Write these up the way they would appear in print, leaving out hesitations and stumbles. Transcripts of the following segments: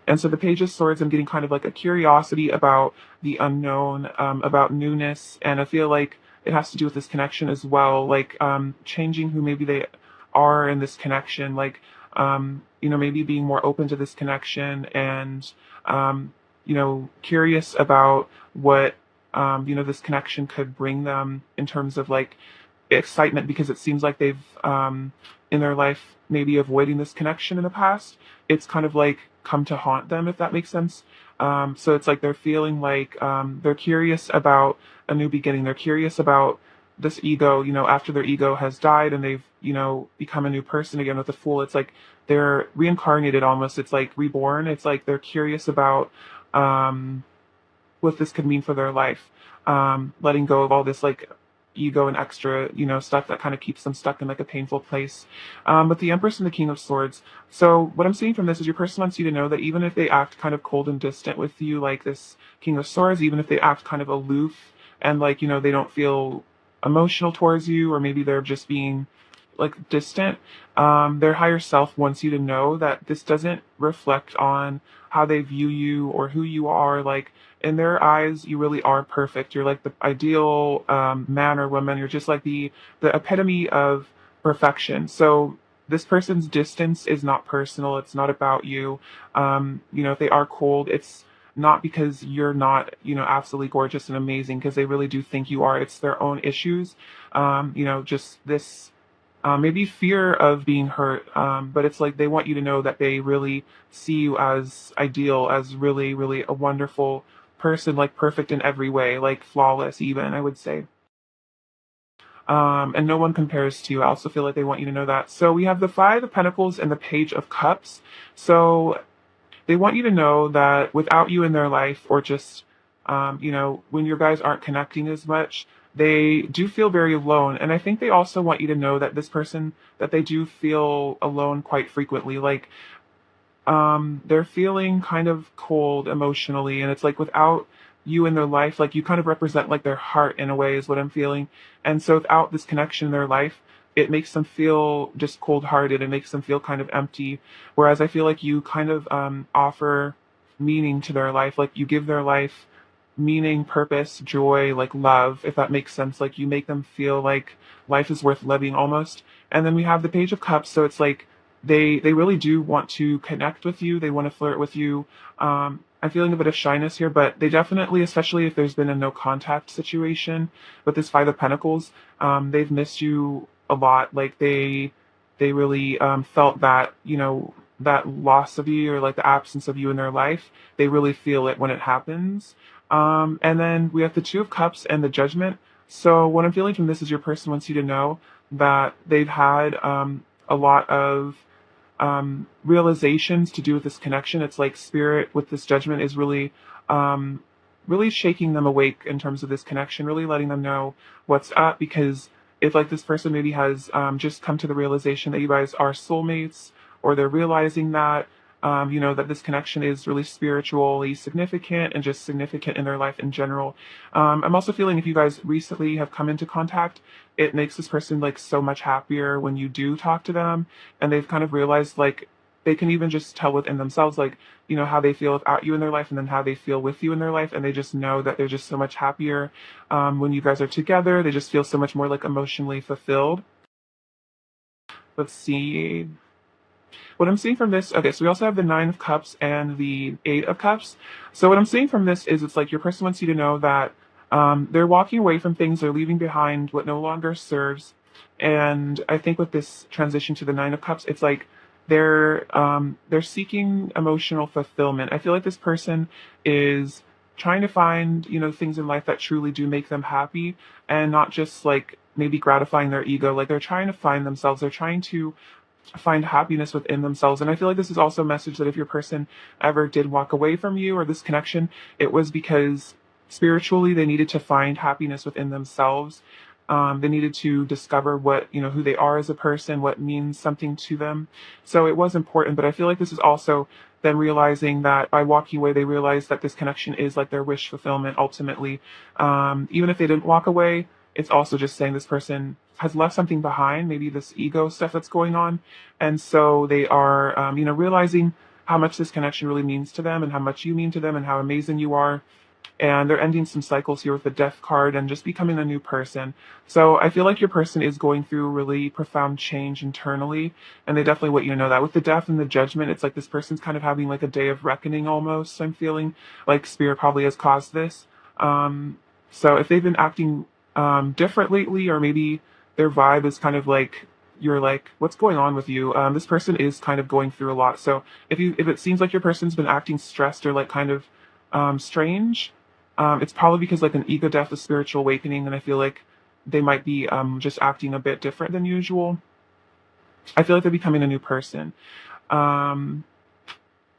And so the Page of Swords, I'm getting kind of like a curiosity about the unknown, about newness. And I feel like it has to do with this connection as well, like changing who maybe they are in this connection, like, maybe being more open to this connection and, curious about what, this connection could bring them in terms of like excitement, because it seems like they've in their life maybe avoiding this connection in the past. It's kind of like come to haunt them, if that makes sense. So it's like they're feeling like they're curious about a new beginning. They're curious about this ego, after their ego has died and they've, become a new person again with the Fool. It's like they're reincarnated almost. It's like reborn. It's like they're curious about um, what this could mean for their life. Letting go of all this like ego and extra, stuff that kind of keeps them stuck in like a painful place. But the Empress and the King of Swords. So what I'm seeing from this is your person wants you to know that even if they act kind of cold and distant with you, like this King of Swords, even if they act kind of aloof and like, they don't feel emotional towards you, or maybe they're just being like distant, their higher self wants you to know that this doesn't reflect on how they view you or who you are. Like in their eyes, you really are perfect. You're like the ideal man or woman. You're just like the epitome of perfection. So this person's distance is not personal. It's not about you. If they are cold, it's not because you're not, absolutely gorgeous and amazing, because they really do think you are. It's their own issues. Just this maybe fear of being hurt, but it's like they want you to know that they really see you as ideal, as really, really a wonderful person, like perfect in every way, like flawless even, I would say. And no one compares to you. I also feel like they want you to know that. So we have the Five of Pentacles and the Page of Cups. So they want you to know that without you in their life, or just, when your guys aren't connecting as much, they do feel very alone. And I think they also want you to know that this person, that they do feel alone quite frequently. Like, they're feeling kind of cold emotionally. And it's like without you in their life, like you kind of represent like their heart in a way, is what I'm feeling. And so without this connection in their life, it makes them feel just cold hearted. It makes them feel kind of empty. Whereas I feel like you kind of offer meaning to their life. Like you give their life meaning, purpose, joy, like love, if that makes sense. Like you make them feel like life is worth living almost. And then we have the Page of Cups. So it's like they really do want to connect with you. They want to flirt with you. I'm feeling a bit of shyness here, but they definitely, especially if there's been a no contact situation with this Five of Pentacles, they've missed you a lot. Like they really felt that, that loss of you, or like the absence of you in their life. They really feel it when it happens. And then we have the Two of Cups and the Judgment. So what I'm feeling from this is your person wants you to know that they've had a lot of realizations to do with this connection. It's like Spirit with this Judgment is really, really shaking them awake in terms of this connection, really letting them know what's up. Because if like this person maybe has just come to the realization that you guys are soulmates, or they're realizing that, that this connection is really spiritually significant and just significant in their life in general. I'm also feeling if you guys recently have come into contact, it makes this person like so much happier when you do talk to them, and they've kind of realized like they can even just tell within themselves, like, how they feel without you in their life and then how they feel with you in their life. And they just know that they're just so much happier when you guys are together. They just feel so much more like emotionally fulfilled. Let's see. What I'm seeing from this, okay, so we also have the Nine of Cups and the Eight of Cups. So what I'm seeing from this is it's like your person wants you to know that they're walking away from things, they're leaving behind what no longer serves. And I think with this transition to the Nine of Cups, it's like they're seeking emotional fulfillment. I feel like this person is trying to find, things in life that truly do make them happy, and not just like maybe gratifying their ego. Like they're trying to find themselves. They're trying to find happiness within themselves. And I feel like this is also a message that if your person ever did walk away from you or this connection, it was because spiritually they needed to find happiness within themselves. They needed to discover what, who they are as a person, what means something to them. So it was important, but I feel like this is also them realizing that by walking away, they realize that this connection is like their wish fulfillment ultimately. Even if they didn't walk away, it's also just saying this person has left something behind, maybe this ego stuff that's going on. And so they are, realizing how much this connection really means to them and how much you mean to them and how amazing you are. And they're ending some cycles here with the death card and just becoming a new person. So I feel like your person is going through really profound change internally, and they definitely want you to know that. With the death and the judgment, it's like this person's kind of having like a day of reckoning almost. I'm feeling like spirit probably has caused this. So if they've been acting different lately, or maybe their vibe is kind of like, you're like, what's going on with you? This person is kind of going through a lot. So if it seems like your person's been acting stressed or like kind of strange, it's probably because like an ego death, a spiritual awakening, and I feel like they might be just acting a bit different than usual. I feel like they're becoming a new person. Um,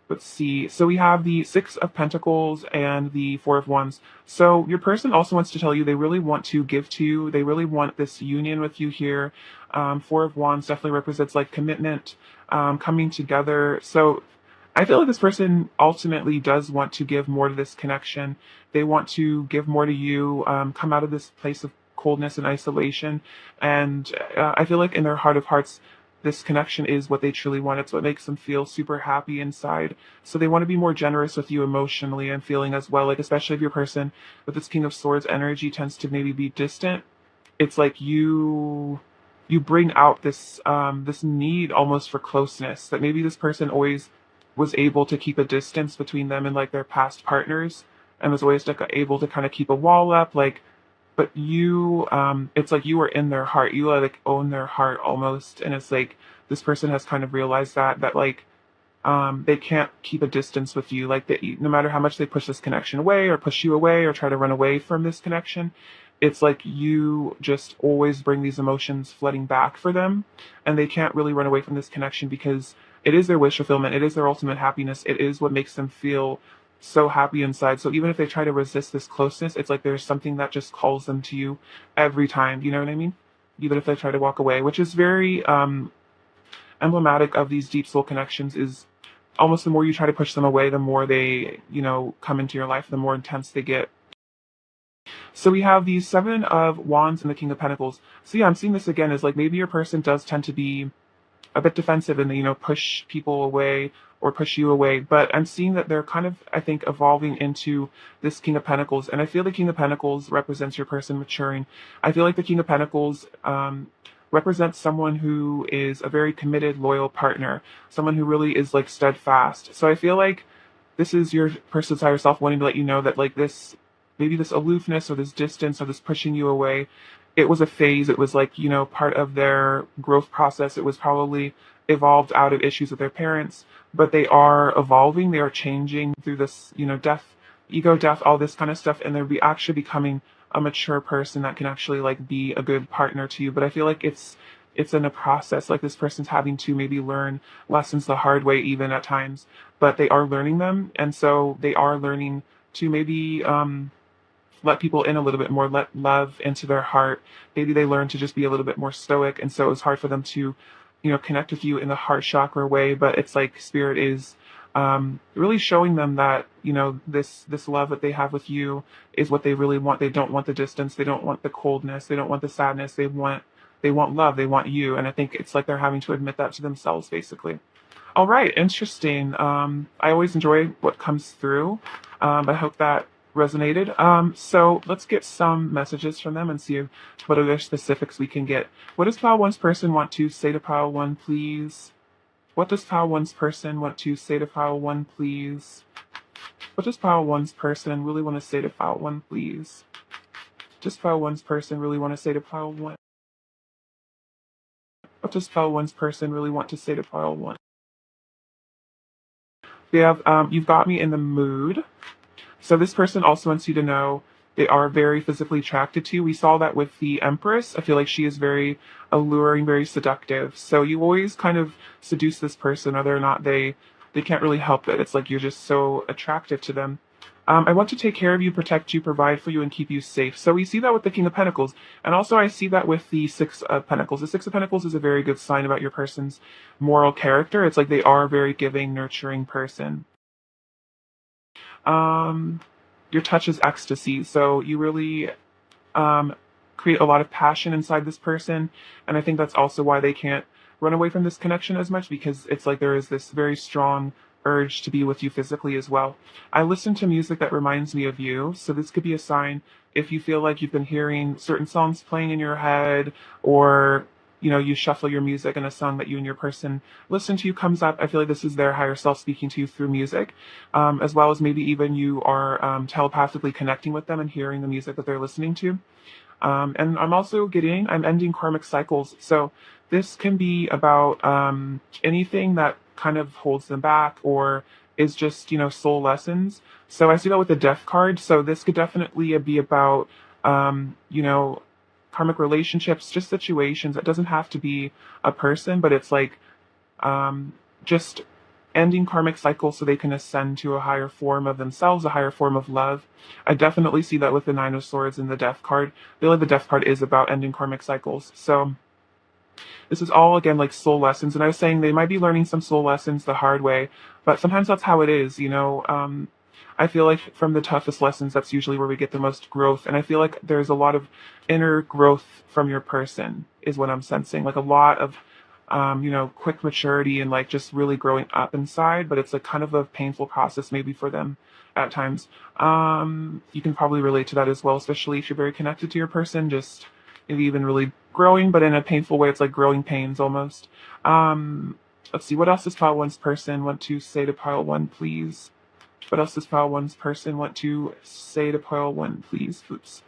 let's see. So we have the Six of Pentacles and the Four of Wands. So your person also wants to tell you they really want to give to you. They really want this union with you here. Four of Wands definitely represents like commitment, coming together. So I feel like this person ultimately does want to give more to this connection. They want to give more to you, come out of this place of coldness and isolation. And I feel like in their heart of hearts, this connection is what they truly want. It's what makes them feel super happy inside. So they want to be more generous with you emotionally and feeling as well. Like, especially if your person with this King of Swords energy tends to maybe be distant, it's like you bring out this this need almost for closeness, that maybe this person always was able to keep a distance between them and like their past partners, and was always like able to kind of keep a wall up, like, but you it's like you are in their heart, you like own their heart almost. And it's like this person has kind of realized that like they can't keep a distance with you, like that no matter how much they push this connection away or push you away or try to run away from this connection, it's like you just always bring these emotions flooding back for them, and they can't really run away from this connection because it is their wish fulfillment, it is their ultimate happiness, it is what makes them feel so happy inside. So even if they try to resist this closeness, it's like there's something that just calls them to you every time, you know what I mean? Even if they try to walk away, which is very emblematic of these deep soul connections. Is almost the more you try to push them away, the more they, come into your life, the more intense they get. So we have the Seven of Wands and the King of Pentacles. So yeah, I'm seeing this again as like maybe your person does tend to be a bit defensive and they, push people away or push you away. But I'm seeing that they're kind of, I think, evolving into this King of Pentacles. And I feel the King of Pentacles represents your person maturing. I feel like the King of Pentacles represents someone who is a very committed, loyal partner, someone who really is like steadfast. So I feel like this is your person's higher self wanting to let you know that like this, maybe this aloofness or this distance or this pushing you away, it was a phase. It was like, part of their growth process. It was probably evolved out of issues with their parents, but they are evolving. They are changing through this, death, ego death, all this kind of stuff. And they're actually becoming a mature person that can actually like be a good partner to you. But I feel like it's in a process. Like this person's having to maybe learn lessons the hard way, even at times, but they are learning them. And so they are learning to maybe, let people in a little bit more, let love into their heart. Maybe they learn to just be a little bit more stoic, and so it's hard for them to, connect with you in the heart chakra way. But it's like spirit is really showing them that this love that they have with you is what they really want. They don't want the distance. They don't want the coldness. They don't want the sadness. They want love. They want you. And I think it's like they're having to admit that to themselves, basically. All right, interesting. I always enjoy what comes through. I hope that resonated. So let's get some messages from them and see what other specifics we can get. What does Pile One's person want to say to Pile One, please? What does Pile One's person want to say to Pile One, please? What does Pile One's person really want to say to Pile One, please? Does Pile One's person really want to say to Pile One? What does Pile One's person really want to say to Pile One? We have, you've got me in the mood. So this person also wants you to know they are very physically attracted to you. We saw that with the Empress. I feel like she is very alluring, very seductive. So you always kind of seduce this person, whether or not they can't really help it. It's like you're just so attractive to them. I want to take care of you, protect you, provide for you, and keep you safe. So we see that with the King of Pentacles. And also I see that with the Six of Pentacles. The Six of Pentacles is a very good sign about your person's moral character. It's like they are a very giving, nurturing person. Your touch is ecstasy. So you really create a lot of passion inside this person. And I think that's also why they can't run away from this connection as much, because it's like there is this very strong urge to be with you physically as well. I listen to music that reminds me of you, so this could be a sign if you feel like you've been hearing certain songs playing in your head, or you shuffle your music and a song that you and your person listen to comes up. I feel like this is their higher self speaking to you through music, as well as maybe even you are telepathically connecting with them and hearing the music that they're listening to. And I'm ending karmic cycles. So this can be about anything that kind of holds them back or is just, soul lessons. So I see that with the death card. So this could definitely be about, karmic relationships, just situations. It doesn't have to be a person, but it's like just ending karmic cycles so they can ascend to a higher form of themselves, a higher form of love. I definitely see that with the Nine of Swords and the Death card. I feel like the Death card is about ending karmic cycles. So this is all, again, like soul lessons. And I was saying they might be learning some soul lessons the hard way, but sometimes that's how it is. I feel like from the toughest lessons, that's usually where we get the most growth. And I feel like there's a lot of inner growth from your person, is what I'm sensing. Like a lot of, quick maturity and like just really growing up inside, but it's like kind of a painful process maybe for them at times. You can probably relate to that as well, especially if you're very connected to your person, just maybe even really growing, but in a painful way. It's like growing pains almost. Let's see, what else does pile one's person want to say to pile one, please? What else does pile one's person want to say to pile one, please? Oops.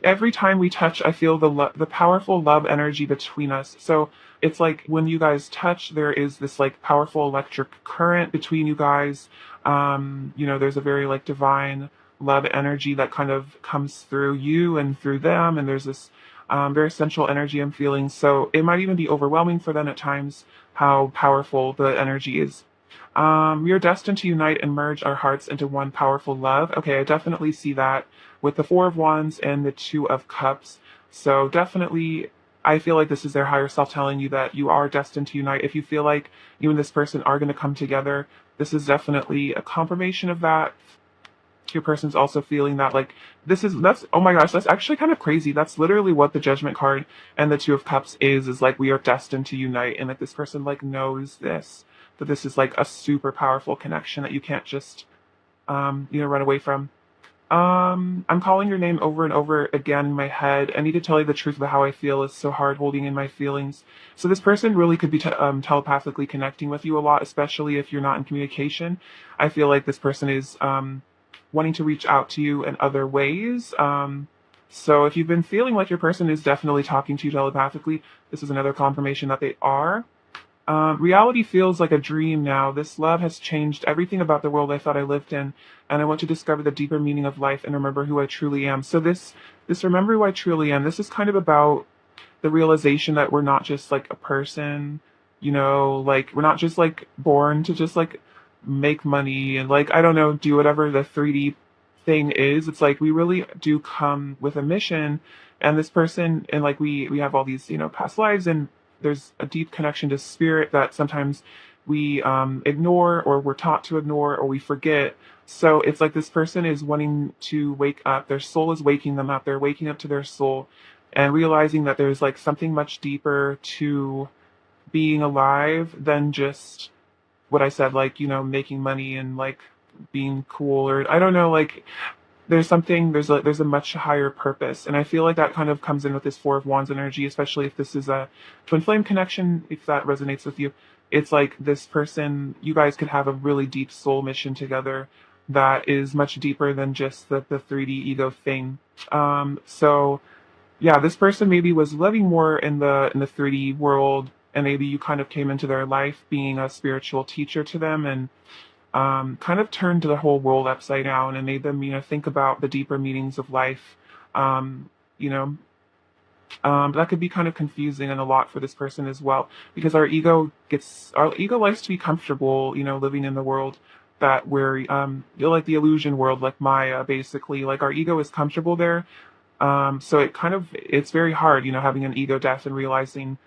Every time we touch, I feel the powerful love energy between us. So it's like when you guys touch, there is this like powerful electric current between you guys. There's a very like divine love energy that kind of comes through you and through them, and there's this very sensual energy I'm feeling. So it might even be overwhelming for them at times how powerful the energy is. We are destined to unite and merge our hearts into one powerful love. Okay, I definitely see that with the Four of Wands and the Two of Cups. So definitely, I feel like this is their higher self telling you that you are destined to unite. If you feel like you and this person are going to come together, this is definitely a confirmation of that. Your person's also feeling that like that's oh my gosh, that's actually kind of crazy. That's literally what the Judgment card and the Two of Cups is like we are destined to unite, and like this person like knows this, that this is like a super powerful connection that you can't just run away from. I'm calling your name over and over again in my head. I need to tell you the truth about how I feel. It's so hard holding in my feelings. So this person really could be telepathically connecting with you a lot, especially if you're not in communication. I feel like this person is wanting to reach out to you in other ways. So if you've been feeling like your person is definitely talking to you telepathically, this is another confirmation that they are. Reality feels like a dream now. This love has changed everything about the world I thought I lived in, and I want to discover the deeper meaning of life and remember who I truly am. So this remember who I truly am, this is kind of about the realization that we're not just like a person, like we're not just like born to just like make money and like, I don't know, do whatever the 3D thing is. It's like we really do come with a mission, and this person, and like we have all these, past lives, and there's a deep connection to spirit that sometimes we ignore, or we're taught to ignore, or we forget. So it's like this person is wanting to wake up. Their soul is waking them up. They're waking up to their soul and realizing that there's like something much deeper to being alive than just what I said, like, making money and like being cool, or I don't know, like there's a much higher purpose. And I feel like that kind of comes in with this Four of Wands energy, especially if this is a twin flame connection, if that resonates with you. It's like this person, you guys could have a really deep soul mission together that is much deeper than just the 3D ego thing. So yeah, this person maybe was living more in the 3D world, and maybe you kind of came into their life being a spiritual teacher to them, and kind of turned the whole world upside down and made them, think about the deeper meanings of life. Um, you know, that could be kind of confusing and a lot for this person as well, because our ego likes to be comfortable, living in the world that we're, like the illusion world, like Maya, basically. Like our ego is comfortable there. So it's very hard, having an ego death and realizing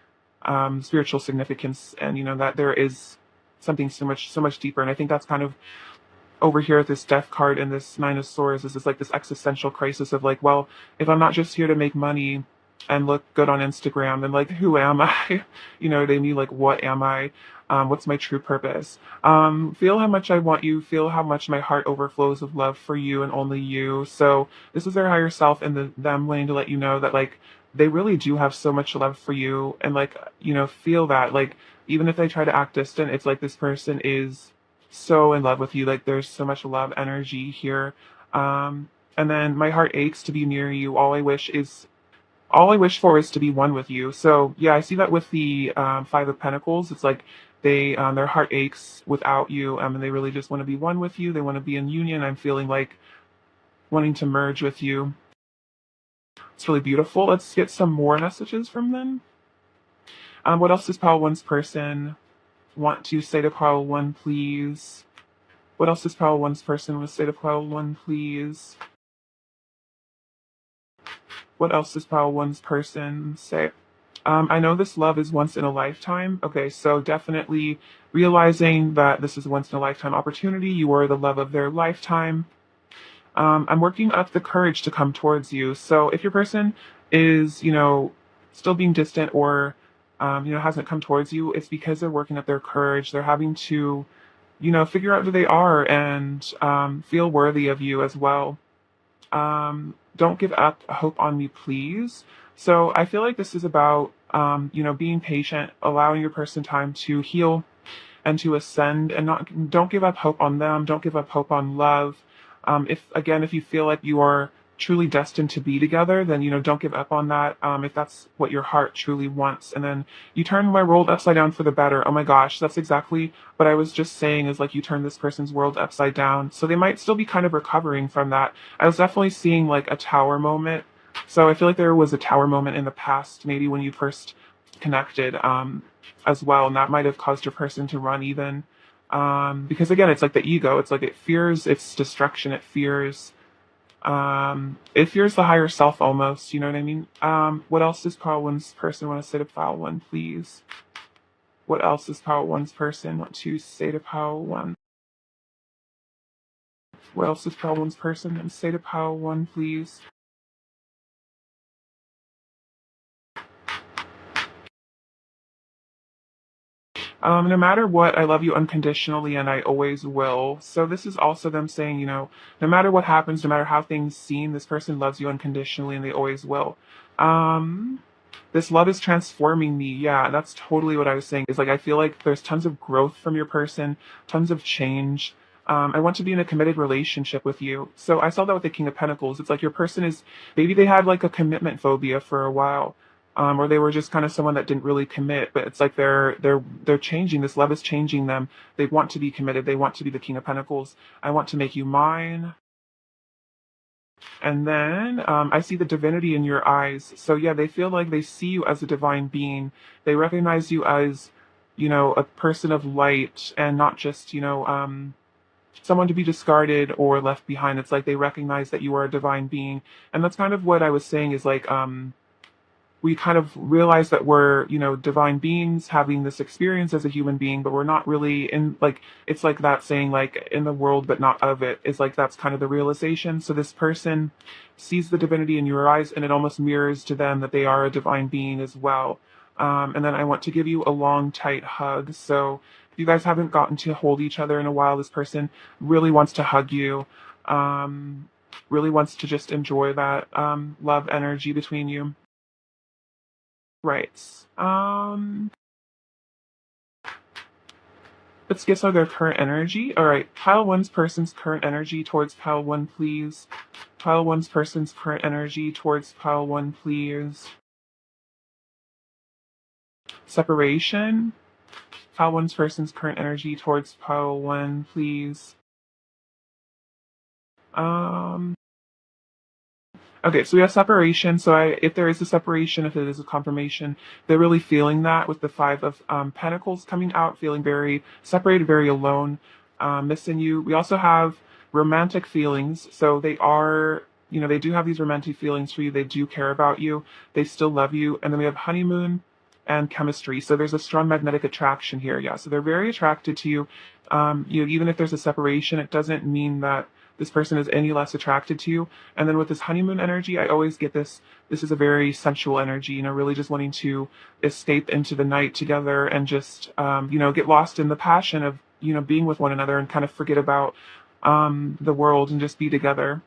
spiritual significance, and that there is something so much deeper. And I think that's kind of over here at this death card and this Nine of Swords is this like this existential crisis of like, well, if I'm not just here to make money, and look good on Instagram and like, who am I? You know what I mean? Like, what am I? What's my true purpose? Feel how much I want you, feel how much my heart overflows of love for you and only you. So this is their higher self and them wanting to let you know that like they really do have so much love for you and like, you know, feel that like even if they try to act distant, it's like this person is so in love with you. Like there's so much love energy here. And then my heart aches to be near you. All I wish for is to be one with you. So yeah, I see that with the Five of Pentacles. It's like they their heart aches without you, and they really just want to be one with you. They want to be in union. I'm feeling like wanting to merge with you. It's really beautiful. Let's get some more messages from them. What else does Pile One's person want to say to Pile One, please? What else does Pile One's person want to say to Pile One, please? What else does Pile One's person say? I know this love is once in a lifetime. Okay, so definitely realizing that this is a once in a lifetime opportunity. You are the love of their lifetime. I'm working up the courage to come towards you. So if your person is, you know, still being distant or, you know, hasn't come towards you, it's because they're working up their courage. They're having to, you know, figure out who they are and feel worthy of you as well. Don't give up hope on me, please. So I feel like this is about, you know, being patient, allowing your person time to heal and to ascend, and don't give up hope on them. Don't give up hope on love. If you feel like you are truly destined to be together, then, you know, don't give up on that. If that's what your heart truly wants. And then you turn my world upside down for the better. Oh my gosh, that's exactly what I was just saying, is like you turn this person's world upside down. So they might still be kind of recovering from that. I was definitely seeing like a tower moment. So I feel like there was a tower moment in the past, maybe when you first connected, as well. And that might have caused your person to run even. Because again, it's like the ego. It's like it fears its destruction. It fears the higher self almost, you know what I mean? What else does Pile One's person want to say to Pile One, please? What else does Pile One's person want to say to Pile One? What else does Pile One's person want to say to Pile One, please? No matter what, I love you unconditionally and I always will. So this is also them saying, you know, no matter what happens, no matter how things seem, this person loves you unconditionally and they always will. Um, this love is transforming me. Yeah, that's totally what I was saying. Is like I feel like there's tons of growth from your person, tons of change. I want to be in a committed relationship with you. So I saw that with the King of Pentacles. It's like your person is, maybe they had like a commitment phobia for a while, or they were just kind of someone that didn't really commit. But it's like they're changing. This love is changing them. They want to be committed. They want to be the King of Pentacles. I want to make you mine. And then I see the divinity in your eyes. So yeah, they feel like they see you as a divine being. They recognize you as, you know, a person of light and not just, you know, someone to be discarded or left behind. It's like they recognize that you are a divine being. And that's kind of what I was saying is like, we kind of realize that we're, you know, divine beings having this experience as a human being, but we're not really in, like, it's like that saying, like, in the world, but not of it. It's like that's kind of the realization. So this person sees the divinity in your eyes, and it almost mirrors to them that they are a divine being as well. And then I want to give you a long, tight hug. So if you guys haven't gotten to hold each other in a while, this person really wants to hug you, really wants to just enjoy that love energy between you. Right. Let's get some of their current energy. All right. Pile one's person's current energy towards pile one, please. Pile one's person's current energy towards pile one, please. Separation. Pile one's person's current energy towards pile one, please. Um, Okay, so we have separation. So if there is a separation, if it is a confirmation, they're really feeling that with the Five of Pentacles coming out, feeling very separated, very alone, missing you. We also have romantic feelings. So they are, you know, they do have these romantic feelings for you. They do care about you. They still love you. And then we have honeymoon and chemistry. So there's a strong magnetic attraction here. Yeah. So they're very attracted to you. You know, even if there's a separation, it doesn't mean that this person is any less attracted to you. And then with this honeymoon energy, I always get this is a very sensual energy, really just wanting to escape into the night together and just, get lost in the passion of, being with one another and kind of forget about the world and just be together.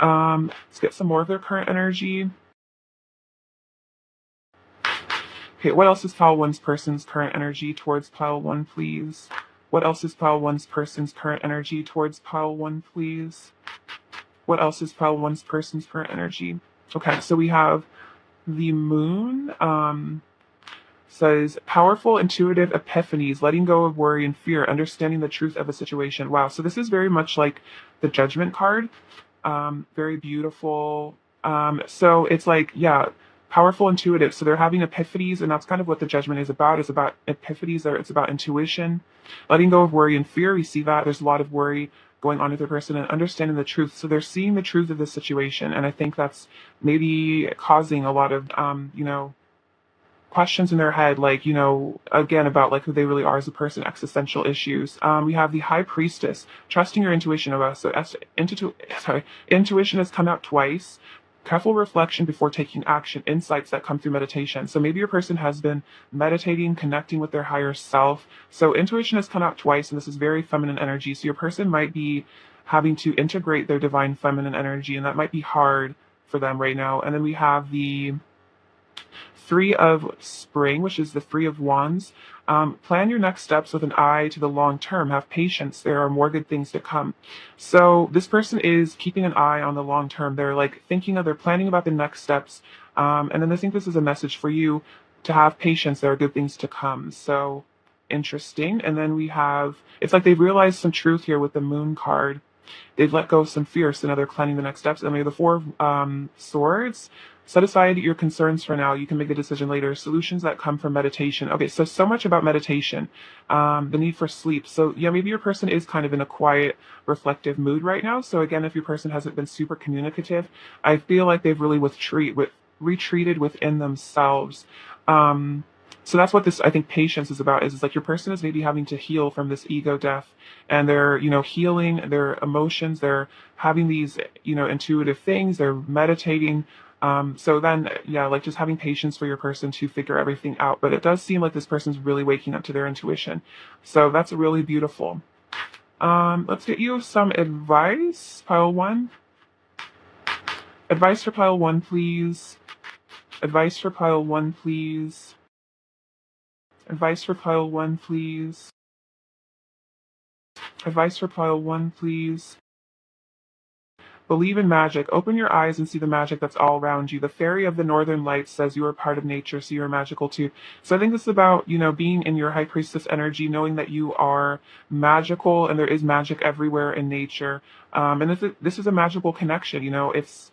Let's get some more of their current energy. Okay, what else is pile one's person's current energy towards pile one, please? What else is pile one's person's current energy towards pile one, please? What else is pile one's person's current energy? Okay, so we have the moon. Says powerful intuitive epiphanies, letting go of worry and fear, understanding the truth of a situation. Wow, so this is very much like the Judgment card. Very beautiful. So it's like, yeah, powerful intuitive. So they're having epiphanies, and that's kind of what the Judgment is about. It's about epiphanies, or it's about intuition, letting go of worry and fear. We see that there's a lot of worry going on with the person and understanding the truth. So they're seeing the truth of the situation, and I think that's maybe causing a lot of, questions in their head, like, again, about like who they really are as a person, existential issues. We have the High Priestess, trusting your intuition of us. So intuition has come out twice. Careful reflection before taking action, insights that come through meditation. So maybe your person has been meditating, connecting with their higher self. So intuition has come out twice, and this is very feminine energy. So your person might be having to integrate their divine feminine energy, and that might be hard for them right now. And then we have the Three of Spring, which is the Three of Wands. Plan your next steps with an eye to the long term. Have patience. There are more good things to come. So this person is keeping an eye on the long term. They're like they're planning about the next steps. And then I think this is a message for you to have patience. There are good things to come. So interesting. And then it's like they've realized some truth here with the Moon card. They've let go of some fear, so now they're planning the next steps. And we have the Four of Swords. Set aside your concerns for now. You can make a decision later. Solutions that come from meditation. Okay, so much about meditation. The need for sleep. So yeah, maybe your person is kind of in a quiet, reflective mood right now. So again, if your person hasn't been super communicative, I feel like they've really retreated within themselves. So that's what this, I think, patience is about. Is like your person is maybe having to heal from this ego death, and they're, healing their emotions. They're having these, intuitive things. They're meditating. So then, yeah, like just having patience for your person to figure everything out. But it does seem like this person's really waking up to their intuition. So that's really beautiful. Let's get you some advice, pile one. Advice for pile one, please. Advice for pile one, please. Advice for pile one, please. Advice for pile one, please. Believe in magic. Open your eyes and see the magic that's all around you. The fairy of the northern lights says you are part of nature, so you're magical too. So I think this is about, being in your high priestess energy, knowing that you are magical and there is magic everywhere in nature. And this is a magical connection, it's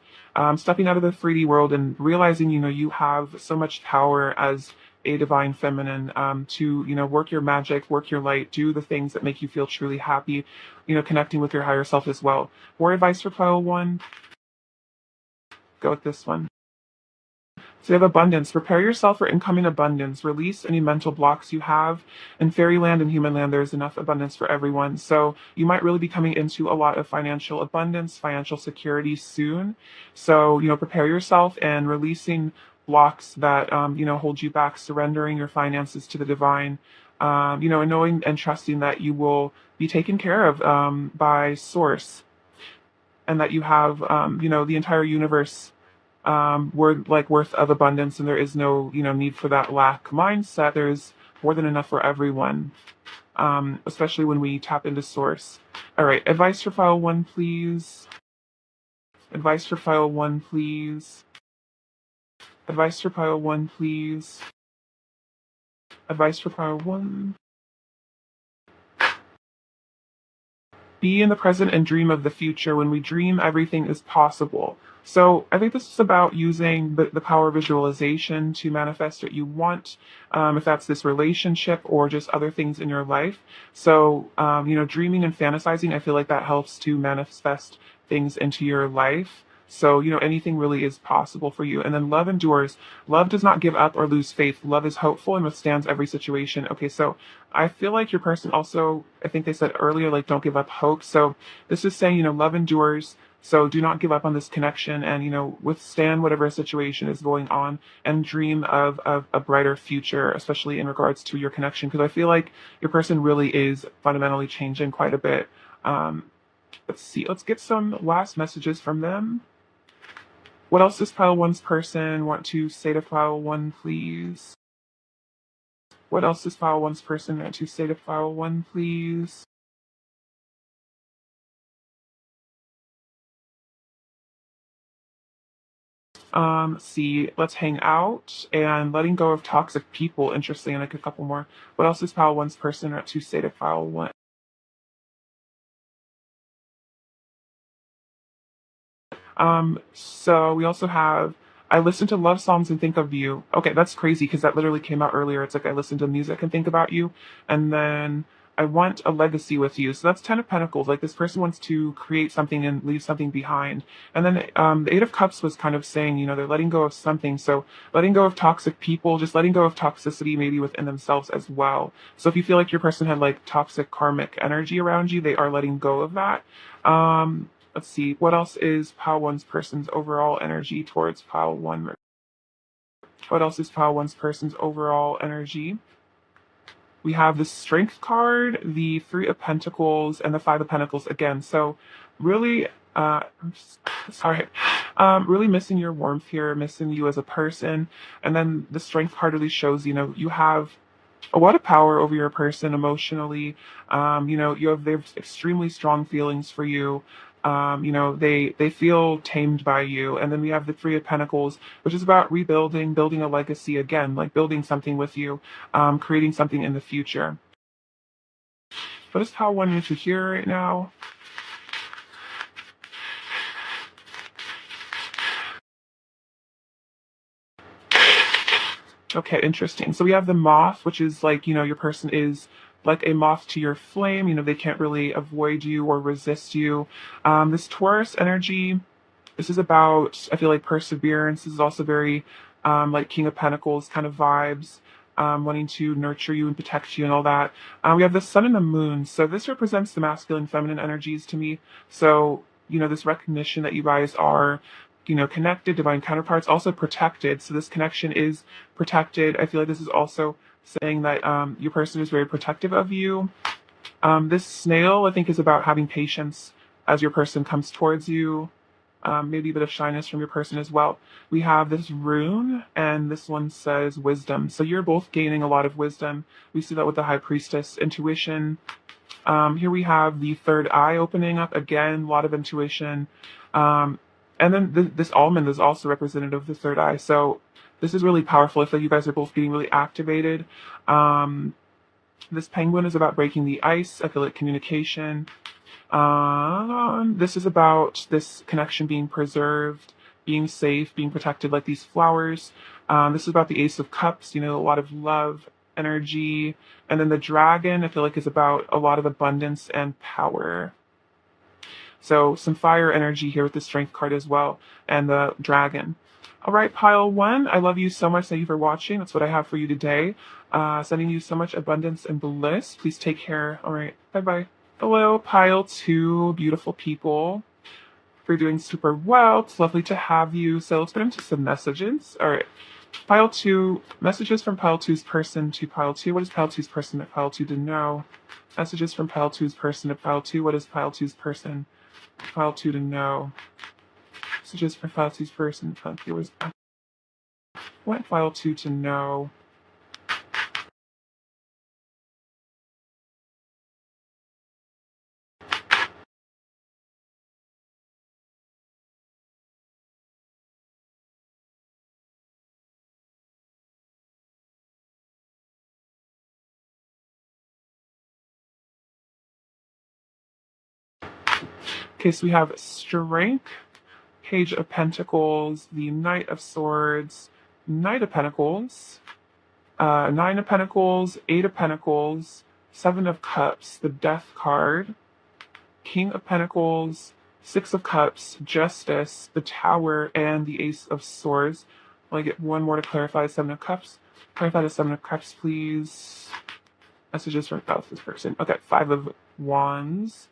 stepping out of the 3D world and realizing, you have so much power as a divine feminine, to, work your magic, work your light, do the things that make you feel truly happy, connecting with your higher self as well. More advice for pile one. Go with this one. So you have abundance. Prepare yourself for incoming abundance. Release any mental blocks you have. In fairyland and human land, there's enough abundance for everyone. So you might really be coming into a lot of financial abundance, financial security soon. So, prepare yourself and releasing blocks that, hold you back, surrendering your finances to the divine, and knowing and trusting that you will be taken care of, by source, and that you have, the entire universe, worth of abundance, and there is no, need for that lack mindset. There's more than enough for everyone, especially when we tap into source. All right, advice for file one, please. Advice for file one, please. Advice for pile one, please. Advice for pile one. Be in the present and dream of the future. When we dream, everything is possible. So I think this is about using the power of visualization to manifest what you want, if that's this relationship or just other things in your life. So, dreaming and fantasizing, I feel like that helps to manifest things into your life. So, anything really is possible for you. And then love endures. Love does not give up or lose faith. Love is hopeful and withstands every situation. Okay, so I feel like your person also, I think they said earlier, like, don't give up hope. So this is saying, love endures. So do not give up on this connection and, withstand whatever situation is going on and dream of a brighter future, especially in regards to your connection. Because I feel like your person really is fundamentally changing quite a bit. Um, let's see. Let's get some last messages from them. What else does pile one's person want to say to pile one, please? What else does pile one's person want to say to pile one, please? See, let's hang out and letting go of toxic people. Interesting, and like a couple more. What else does pile one's person want to say to pile one? So we also have I listen to love songs and think of you. Okay, that's crazy because that literally came out earlier. It's like I listen to music and think about you, and then I want a legacy with you. So that's Ten of Pentacles. Like this person wants to create something and leave something behind. And then the Eight of Cups was kind of saying, they're letting go of something. So letting go of toxic people, just letting go of toxicity maybe within themselves as well. So if you feel like your person had like toxic karmic energy around you, they are letting go of that. Let's see, what else is pile one's person's overall energy towards pile one? What else is pile one's person's overall energy? We have the Strength card, the Three of Pentacles, and the Five of Pentacles again. So really, sorry, really missing your warmth here, missing you as a person. And then the Strength card really shows, you have a lot of power over your person emotionally. They have extremely strong feelings for you. They feel tamed by you. And then we have the Three of Pentacles, which is about rebuilding, building a legacy again, like building something with you, creating something in the future. What is how one needs to hear right now? Okay, interesting. So we have the moth, which is like, your person is like a moth to your flame. They can't really avoid you or resist you. This Taurus energy, this is about, I feel like, perseverance. This is also very like King of Pentacles kind of vibes, wanting to nurture you and protect you and all that. We have the sun and the moon. So this represents the masculine, feminine energies to me. So, this recognition that you guys are, connected, divine counterparts, also protected. So this connection is protected. I feel like this is also saying that your person is very protective of you. This snail, I think, is about having patience as your person comes towards you. Maybe a bit of shyness from your person as well. We have this rune, and this one says wisdom. So you're both gaining a lot of wisdom. We see that with the High Priestess, intuition. Here we have the third eye opening up again, a lot of intuition. And then this almond is also representative of the third eye. So this is really powerful. I feel like you guys are both getting really activated. This penguin is about breaking the ice. I feel like communication. This is about this connection being preserved, being safe, being protected, like these flowers. This is about the Ace of Cups, a lot of love, energy. And then the dragon, I feel like, is about a lot of abundance and power. So some fire energy here with the Strength card as well, and the dragon. All right, pile one, I love you so much. Thank you for watching. That's what I have for you today. Sending you so much abundance and bliss. Please take care. All right, bye-bye. Hello, pile two, beautiful people. You're doing super well. It's lovely to have you. So let's get into some messages. All right. Pile two, messages from pile two's person to pile two. What is pile two's person at pile two to know? Messages from pile two's person to pile two. What is pile two's person? Pile two to know. Messages from pile two's person. Pile two. What pile two to know? Okay, so we have strength, Page of Pentacles, the Knight of Swords, Knight of Pentacles, Nine of Pentacles, Eight of Pentacles, Seven of Cups, the Death card, King of Pentacles, Six of Cups, Justice, the Tower, and the Ace of Swords. I'll get one more to clarify. Seven of Cups. Clarify the Seven of Cups, please. Messages from about this person. Okay, Five of Wands.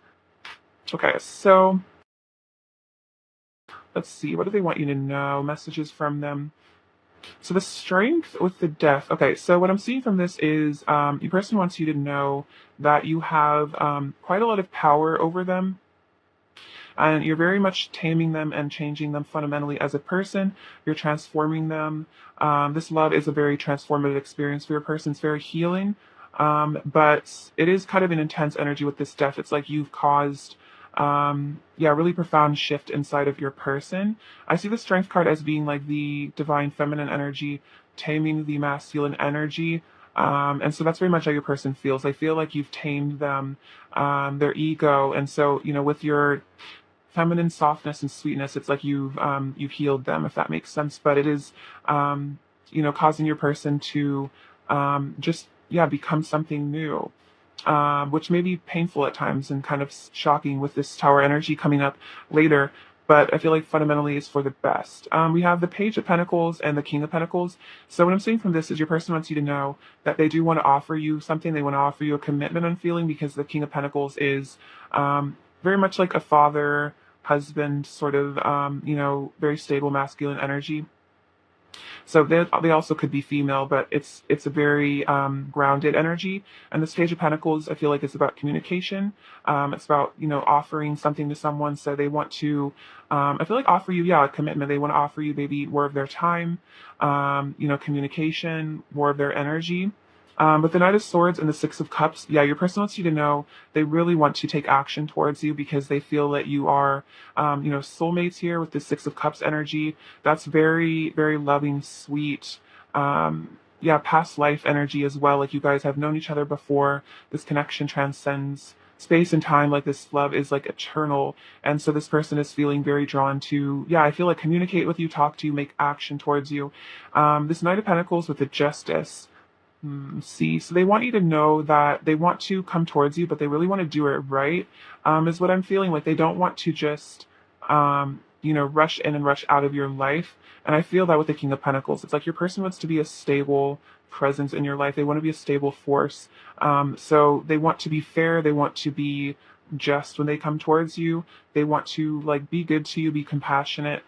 Okay, so let's see. What do they want you to know? Messages from them. So the Strength with the Death. Okay, so what I'm seeing from this is your person wants you to know that you have quite a lot of power over them, and you're very much taming them and changing them fundamentally as a person. You're transforming them. This love is a very transformative experience for your person. It's very healing, but it is kind of an intense energy with this death. It's like you've caused yeah, really profound shift inside of your person. I see the Strength card as being like the divine feminine energy taming the masculine energy. And so that's very much how your person feels. They feel like you've tamed them, their ego. And so, with your feminine softness and sweetness, it's like you've healed them, if that makes sense. But it is, causing your person to just, yeah, become something new, which may be painful at times and kind of shocking with this Tower energy coming up later. But I feel like fundamentally it's for the best. We have the Page of Pentacles and the King of Pentacles. So what I'm saying from this is your person wants you to know that they do want to offer you something. They want to offer you a commitment on feeling, because the King of Pentacles is very much like a father, husband, sort of, very stable masculine energy. So they also could be female, but it's a very grounded energy. And this Page of Pentacles, I feel like it's about communication. It's about offering something to someone. So they want to, I feel like offer you, yeah, a commitment. They want to offer you maybe more of their time, communication, more of their energy. With the Knight of Swords and the Six of Cups, yeah, your person wants you to know they really want to take action towards you, because they feel that you are, soulmates here with the Six of Cups energy. That's very, very loving, sweet, yeah, past life energy as well. Like you guys have known each other before. This connection transcends space and time. Like this love is like eternal. And so this person is feeling very drawn to, yeah, I feel like communicate with you, talk to you, make action towards you. This Knight of Pentacles with the Justice. See, so they want you to know that they want to come towards you, but they really want to do it right, is what I'm feeling. Like they don't want to just, rush in and rush out of your life. And I feel that with the King of Pentacles, it's like your person wants to be a stable presence in your life. They want to be a stable force. So they want to be fair. They want to be just when they come towards you. They want to like be good to you, be compassionate.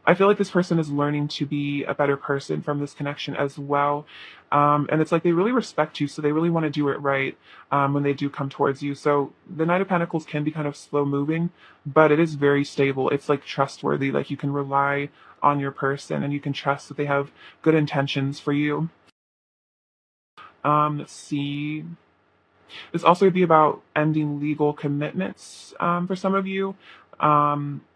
I feel like this person is learning to be a better person from this connection as well. And it's like they really respect you, so they really want to do it right when they do come towards you. So the Knight of Pentacles can be kind of slow moving, but it is very stable. It's like trustworthy. Like you can rely on your person and you can trust that they have good intentions for you. Let's see. This also would be about ending legal commitments for some of you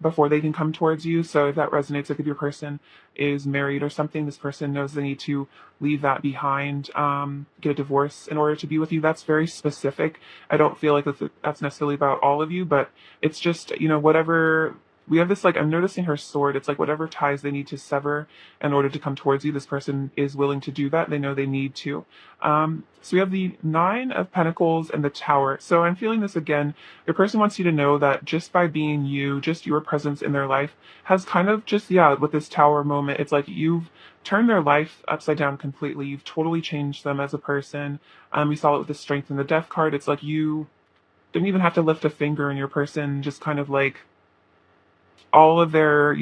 before they can come towards you. So if that resonates, like if your person is married or something, this person knows they need to leave that behind, get a divorce in order to be with you. That's very specific. I don't feel like that's necessarily about all of you, but it's just, whatever. We have this, like, I'm noticing her sword. It's like whatever ties they need to sever in order to come towards you, this person is willing to do that. They know they need to. So we have the Nine of Pentacles and the Tower. So I'm feeling this again. Your person wants you to know that just by being you, just your presence in their life has kind of just, yeah, with this Tower moment, it's like you've turned their life upside down completely. You've totally changed them as a person. We saw it with the Strength and the Death card. It's like you didn't even have to lift a finger, and your person just kind of like all of their,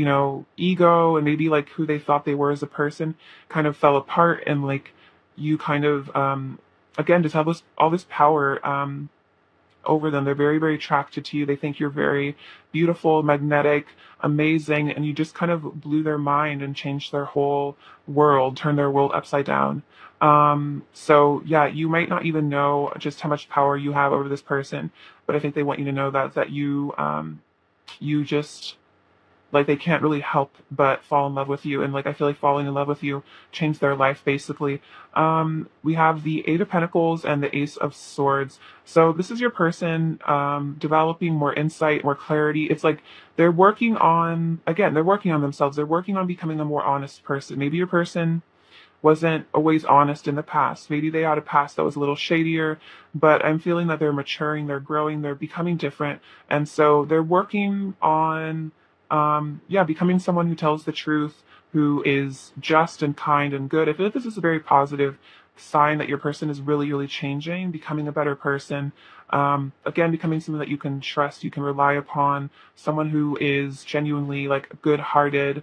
ego and maybe like who they thought they were as a person kind of fell apart, and like you kind of, again, just have all this power, over them. They're very, very attracted to you. They think you're very beautiful, magnetic, amazing, and you just kind of blew their mind and changed their whole world, turned their world upside down. So yeah, you might not even know just how much power you have over this person, but I think they want you to know that you just, like, they can't really help but fall in love with you. And like I feel like falling in love with you changed their life basically. We have the Eight of Pentacles and the Ace of Swords. So this is your person developing more insight, more clarity. It's like they're working on themselves. They're working on becoming a more honest person. Maybe your person wasn't always honest in the past. Maybe they had a past that was a little shadier, but I'm feeling that they're maturing, they're growing, they're becoming different. And so they're working on, yeah, becoming someone who tells the truth, who is just and kind and good. I feel like this is a very positive sign that your person is really, really changing, becoming a better person. Again, becoming someone that you can trust, you can rely upon, someone who is genuinely like a good-hearted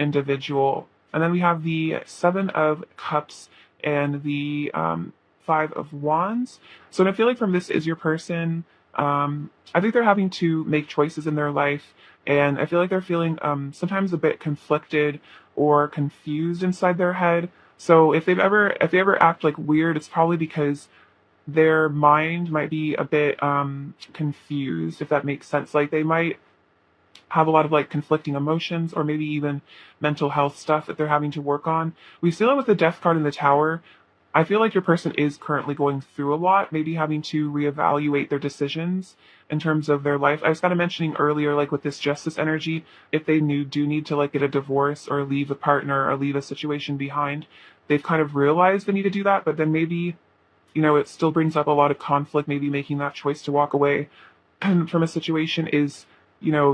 individual. And then we have the Seven of Cups and the Five of Wands. So I feel like from this is your person. I think they're having to make choices in their life, and I feel like they're feeling sometimes a bit conflicted or confused inside their head. So if they ever act like weird, it's probably because their mind might be a bit confused, if that makes sense. Like they might have a lot of like conflicting emotions or maybe even mental health stuff that they're having to work on. We see that with the Death card in the Tower. I feel like your person is currently going through a lot, maybe having to reevaluate their decisions in terms of their life. I was kind of mentioning earlier, like with this Justice energy, if they do need to like get a divorce or leave a partner or leave a situation behind, they've kind of realized they need to do that, but then maybe, it still brings up a lot of conflict. Maybe making that choice to walk away from a situation is,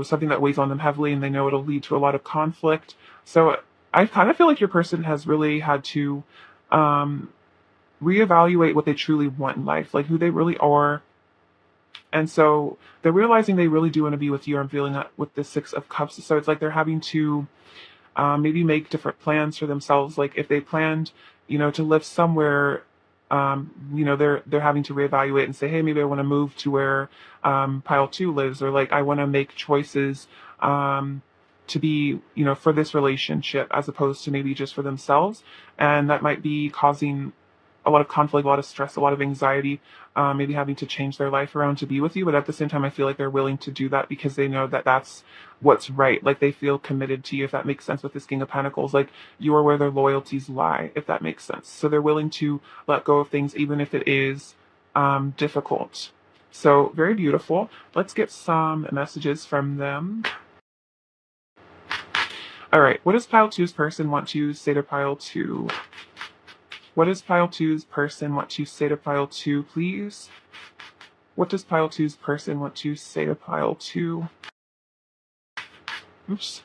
something that weighs on them heavily, and they know it'll lead to a lot of conflict. So I kind of feel like your person has really had to um, reevaluate what they truly want in life, like who they really are. And so they're realizing they really do want to be with you. I'm feeling that with the Six of Cups. So it's like they're having to maybe make different plans for themselves. Like if they planned, to live somewhere, they're having to reevaluate and say, hey, maybe I want to move to where pile two lives, or like I want to make choices to be, for this relationship as opposed to maybe just for themselves. And that might be causing a lot of conflict, a lot of stress, a lot of anxiety, maybe having to change their life around to be with you. But at the same time, I feel like they're willing to do that because they know that that's what's right. Like they feel committed to you, if that makes sense, with this King of Pentacles. Like you are where their loyalties lie, if that makes sense. So they're willing to let go of things, even if it is difficult. So very beautiful. Let's get some messages from them. All right. What does pile two's person want to say to pile two? What does pile two's person want to say to pile two, please? What does pile two's person want to say to pile two? Oops.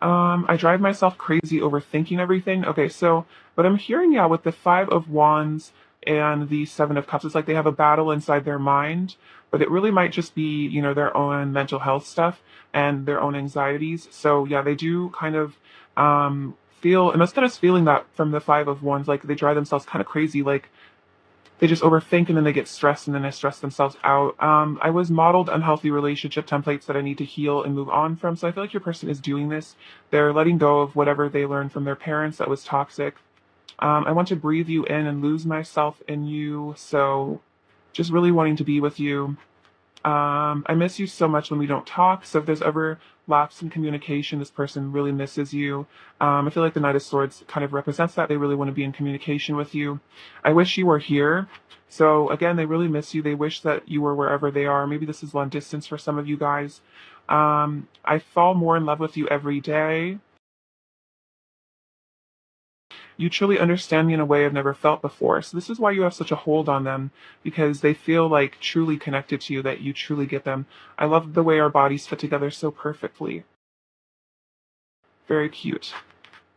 I drive myself crazy overthinking everything. Okay, so what I'm hearing, yeah, with the Five of Wands and the Seven of Cups, it's like they have a battle inside their mind, but it really might just be, their own mental health stuff and their own anxieties. So yeah, they do kind of feel, and instead of feeling that from the Five of Wands, like they drive themselves kind of crazy, like they just overthink and then they get stressed and then they stress themselves out. I was modeled unhealthy relationship templates that I need to heal and move on from. So I feel like your person is doing this. They're letting go of whatever they learned from their parents that was toxic. I want to breathe you in and lose myself in you. So just really wanting to be with you. I miss you so much when we don't talk. So if there's ever lapse in communication, this person really misses you. I feel like the Knight of Swords kind of represents that. They really want to be in communication with you. I wish you were here. So again, they really miss you. They wish that you were wherever they are. Maybe this is long distance for some of you guys. I fall more in love with you every day. You truly understand me in a way I've never felt before. So this is why you have such a hold on them, because they feel like truly connected to you, that you truly get them. I love the way our bodies fit together so perfectly. Very cute.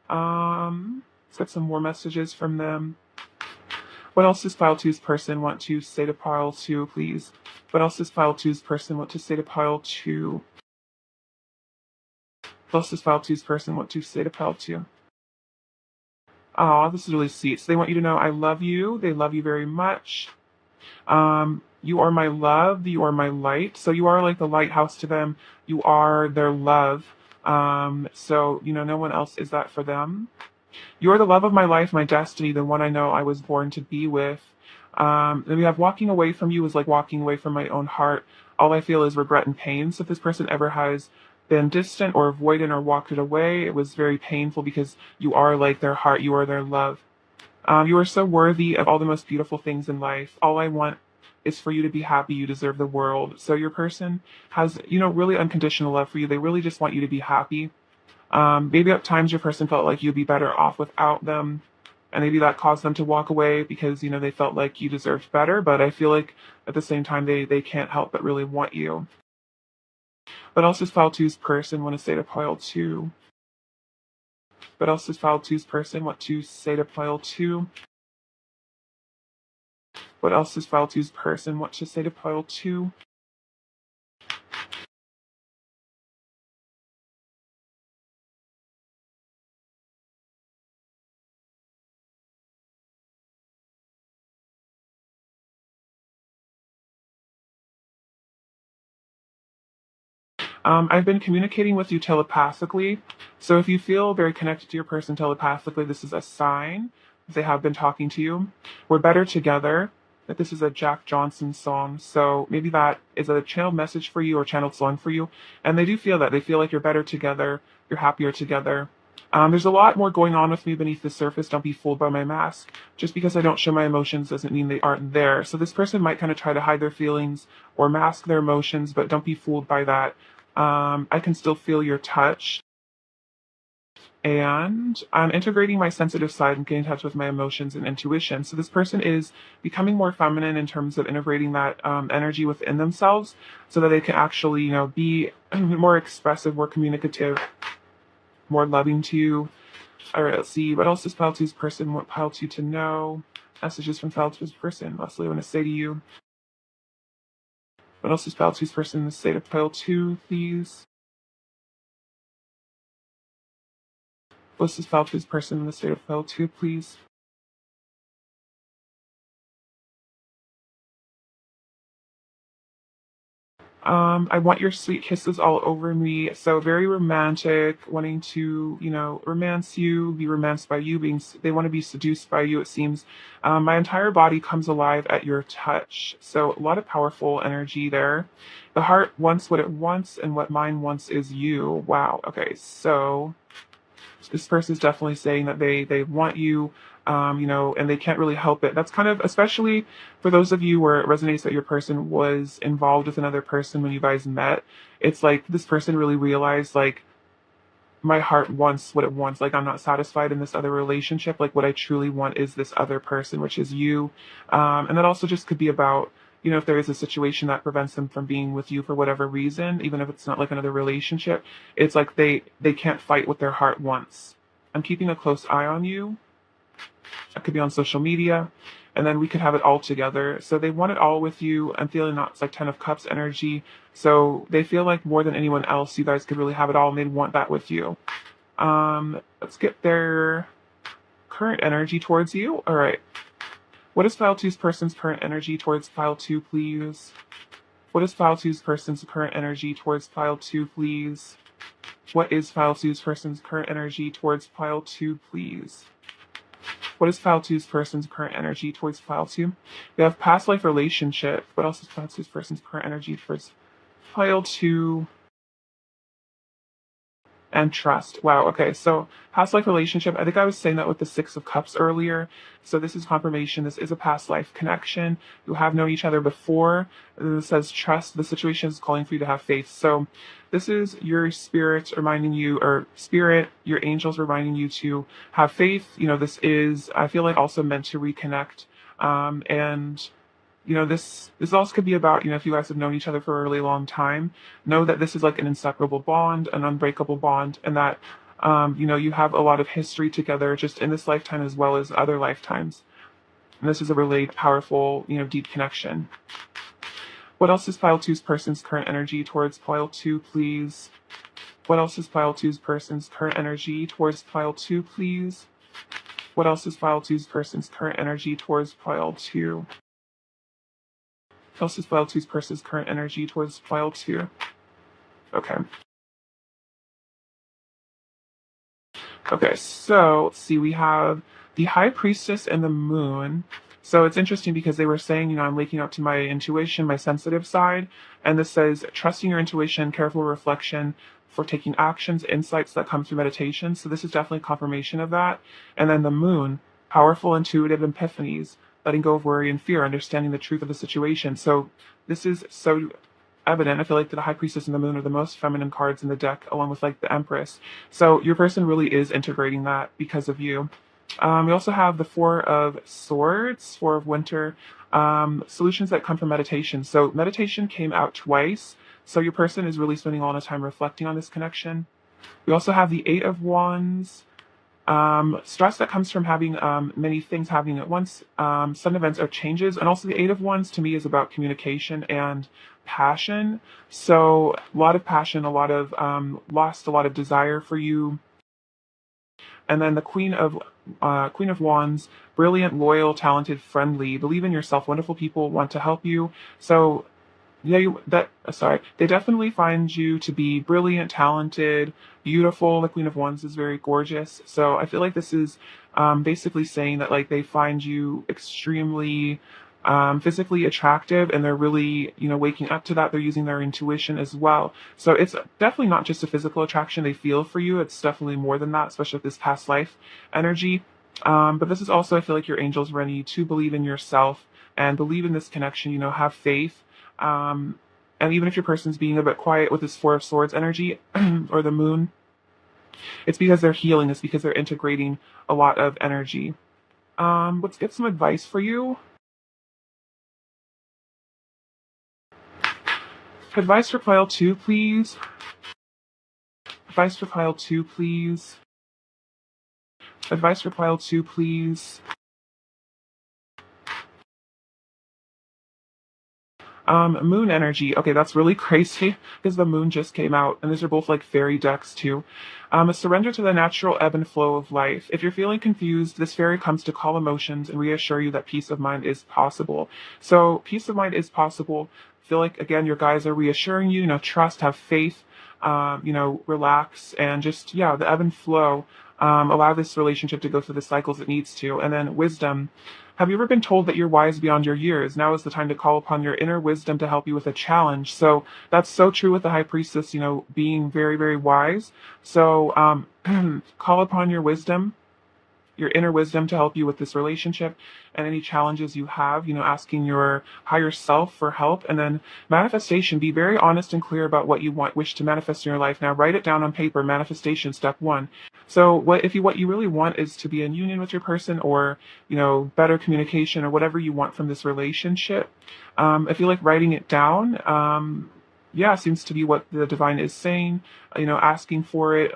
Let's get some more messages from them. What else does pile two's person want to say to pile two, please? What else does pile two's person want to say to pile two? What else does pile two's person want to say to pile two? Oh, this is really sweet. So they want you to know I love you. They love you very much. You are my love. You are my light. So you are like the lighthouse to them. You are their love. So, no one else is that for them. You are the love of my life, my destiny, the one I know I was born to be with. Then we have walking away from you is like walking away from my own heart. All I feel is regret and pain. So if this person ever has been distant or avoidant or walked it away, it was very painful because you are like their heart. You are their love. You are so worthy of all the most beautiful things in life. All I want is for you to be happy. You deserve the world. So your person has, really unconditional love for you. They really just want you to be happy. Maybe at times your person felt like you'd be better off without them. And maybe that caused them to walk away because, they felt like you deserved better. But I feel like at the same time, they can't help but really want you. But else does pile two's person want to say to pile two? But else does pile two's person want to say to pile two? What else does pile two's person want to say to pile two? I've been communicating with you telepathically. So if you feel very connected to your person telepathically, this is a sign that they have been talking to you. We're better together. That this is a Jack Johnson song. So maybe that is a channeled message for you or channeled song for you. And they do feel that. They feel like you're better together. You're happier together. There's a lot more going on with me beneath the surface. Don't be fooled by my mask. Just because I don't show my emotions doesn't mean they aren't there. So this person might kind of try to hide their feelings or mask their emotions, but don't be fooled by that. I can still feel your touch. And I'm integrating my sensitive side and getting in touch with my emotions and intuition. So this person is becoming more feminine in terms of integrating that energy within themselves so that they can actually, be more expressive, more communicative, more loving to you. All right, let's see. What else does Pile 2's person want Pile 2 to know? Messages from Pile 2's person. Leslie, I want to say to you. What else does Pile 2's person say to Pile 2, please? What's this Pile 2's person in the state of Pile 2, please? I want your sweet kisses all over me. So very romantic, wanting to, romance you, be romanced by you, they want to be seduced by you, it seems. My entire body comes alive at your touch. So a lot of powerful energy there. The heart wants what it wants, and what mine wants is you. Wow. Okay. So this person is definitely saying that they want you, and they can't really help it. That's kind of, especially for those of you where it resonates that your person was involved with another person when you guys met. It's like this person really realized, like, my heart wants what it wants. Like, I'm not satisfied in this other relationship. Like, what I truly want is this other person, which is you. And that also just could be about, if there is a situation that prevents them from being with you for whatever reason, even if it's not like another relationship, it's like they can't fight what their heart wants. I'm keeping a close eye on you. It could be on social media, and then we could have it all together. So they want it all with you. I'm feeling that it's like 10 of Cups energy. So they feel like more than anyone else, you guys could really have it all, and they'd want that with you. Let's get their current energy towards you. All right. What is File 2's person's current energy towards File 2, please? What is File 2's person's current energy towards File 2, please? What is File 2's person's current energy towards File 2, please? What is File 2's person's current energy towards File 2? We have past life relationship. What else is File 2's person's current energy towards File 2? And trust. Wow. Okay. So past life relationship. I think I was saying that with the Six of Cups earlier. So this is confirmation. This is a past life connection. You have known each other before. It says trust. The situation is calling for you to have faith. So this is your spirit reminding you, or spirit, your angels reminding you to have faith. This is, I feel like, also meant to reconnect. And this also could be about, if you guys have known each other for a really long time, know that this is like an inseparable bond, an unbreakable bond, and that, you have a lot of history together just in this lifetime as well as other lifetimes. And this is a really powerful, deep connection. What else is Pile 2's person's current energy towards Pile 2, please? What else is Pile 2's person's current energy towards Pile 2, please? What else is Pile 2's person's current energy towards Pile 2? What else is Pile 2's person's current energy towards Pile 2? Okay. Okay, so let's see. We have the High Priestess and the Moon. So it's interesting because they were saying, I'm waking up to my intuition, my sensitive side. And this says, trusting your intuition, careful reflection for taking actions, insights that come through meditation. So this is definitely confirmation of that. And then the Moon, powerful, intuitive epiphanies, letting go of worry and fear, understanding the truth of the situation. So this is so evident. I feel like the High Priestess and the Moon are the most feminine cards in the deck, along with like the Empress. So your person really is integrating that because of you. We also have the Four of Swords, Four of Winter, solutions that come from meditation. So meditation came out twice. So your person is really spending a lot of time reflecting on this connection. We also have the Eight of Wands, stress that comes from having many things happening at once, sudden events or changes. And also the Eight of Wands to me is about communication and passion. So a lot of passion, a lot of lost, a lot of desire for you. And then the Queen of Wands, brilliant, loyal, talented, friendly, believe in yourself, wonderful people want to help you. So yeah, they definitely find you to be brilliant, talented, beautiful. The Queen of Wands is very gorgeous. So I feel like this is basically saying that like they find you extremely physically attractive, and they're really, waking up to that. They're using their intuition as well. So it's definitely not just a physical attraction they feel for you. It's definitely more than that, especially with this past life energy. But this is also, I feel like your angels ready to believe in yourself and believe in this connection, have faith. And even if your person's being a bit quiet with this Four of Swords energy or the Moon, it's because they're healing. It's because they're integrating a lot of energy. Let's get some advice for you. Advice for pile 2, please. Advice for pile 2, please. Advice for pile 2, please. Moon energy. Okay, that's really crazy because the moon just came out, and these are both like fairy decks too. A surrender to the natural ebb and flow of life. If you're feeling confused, this fairy comes to calm emotions and reassure you that peace of mind is possible. So peace of mind is possible. I feel like again, your guys are reassuring you. Trust, have faith. Relax and just the ebb and flow. Allow this relationship to go through the cycles it needs to, and then wisdom. Have you ever been told that you're wise beyond your years? Now is the time to call upon your inner wisdom to help you with a challenge. So that's so true with the High Priestess, being very, very wise. So call upon your wisdom, your inner wisdom to help you with this relationship and any challenges you have, asking your higher self for help. And then manifestation, be very honest and clear about what you wish to manifest in your life. Now write it down on paper. Manifestation, step 1. So what you really want is to be in union with your person, or, better communication, or whatever you want from this relationship. I feel like writing it down, seems to be what the divine is saying, asking for it.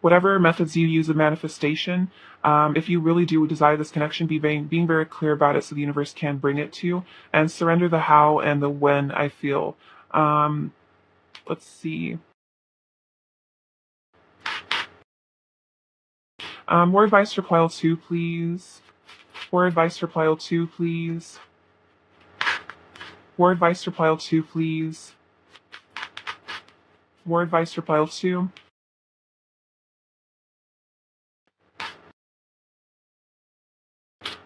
Whatever methods you use of manifestation, if you really do desire this connection, being very clear about it so the universe can bring it to you, and surrender the how and the when, I feel. Let's see. More advice for pile 2, please. More advice for pile 2, please. More advice for pile 2, please. More advice for pile 2.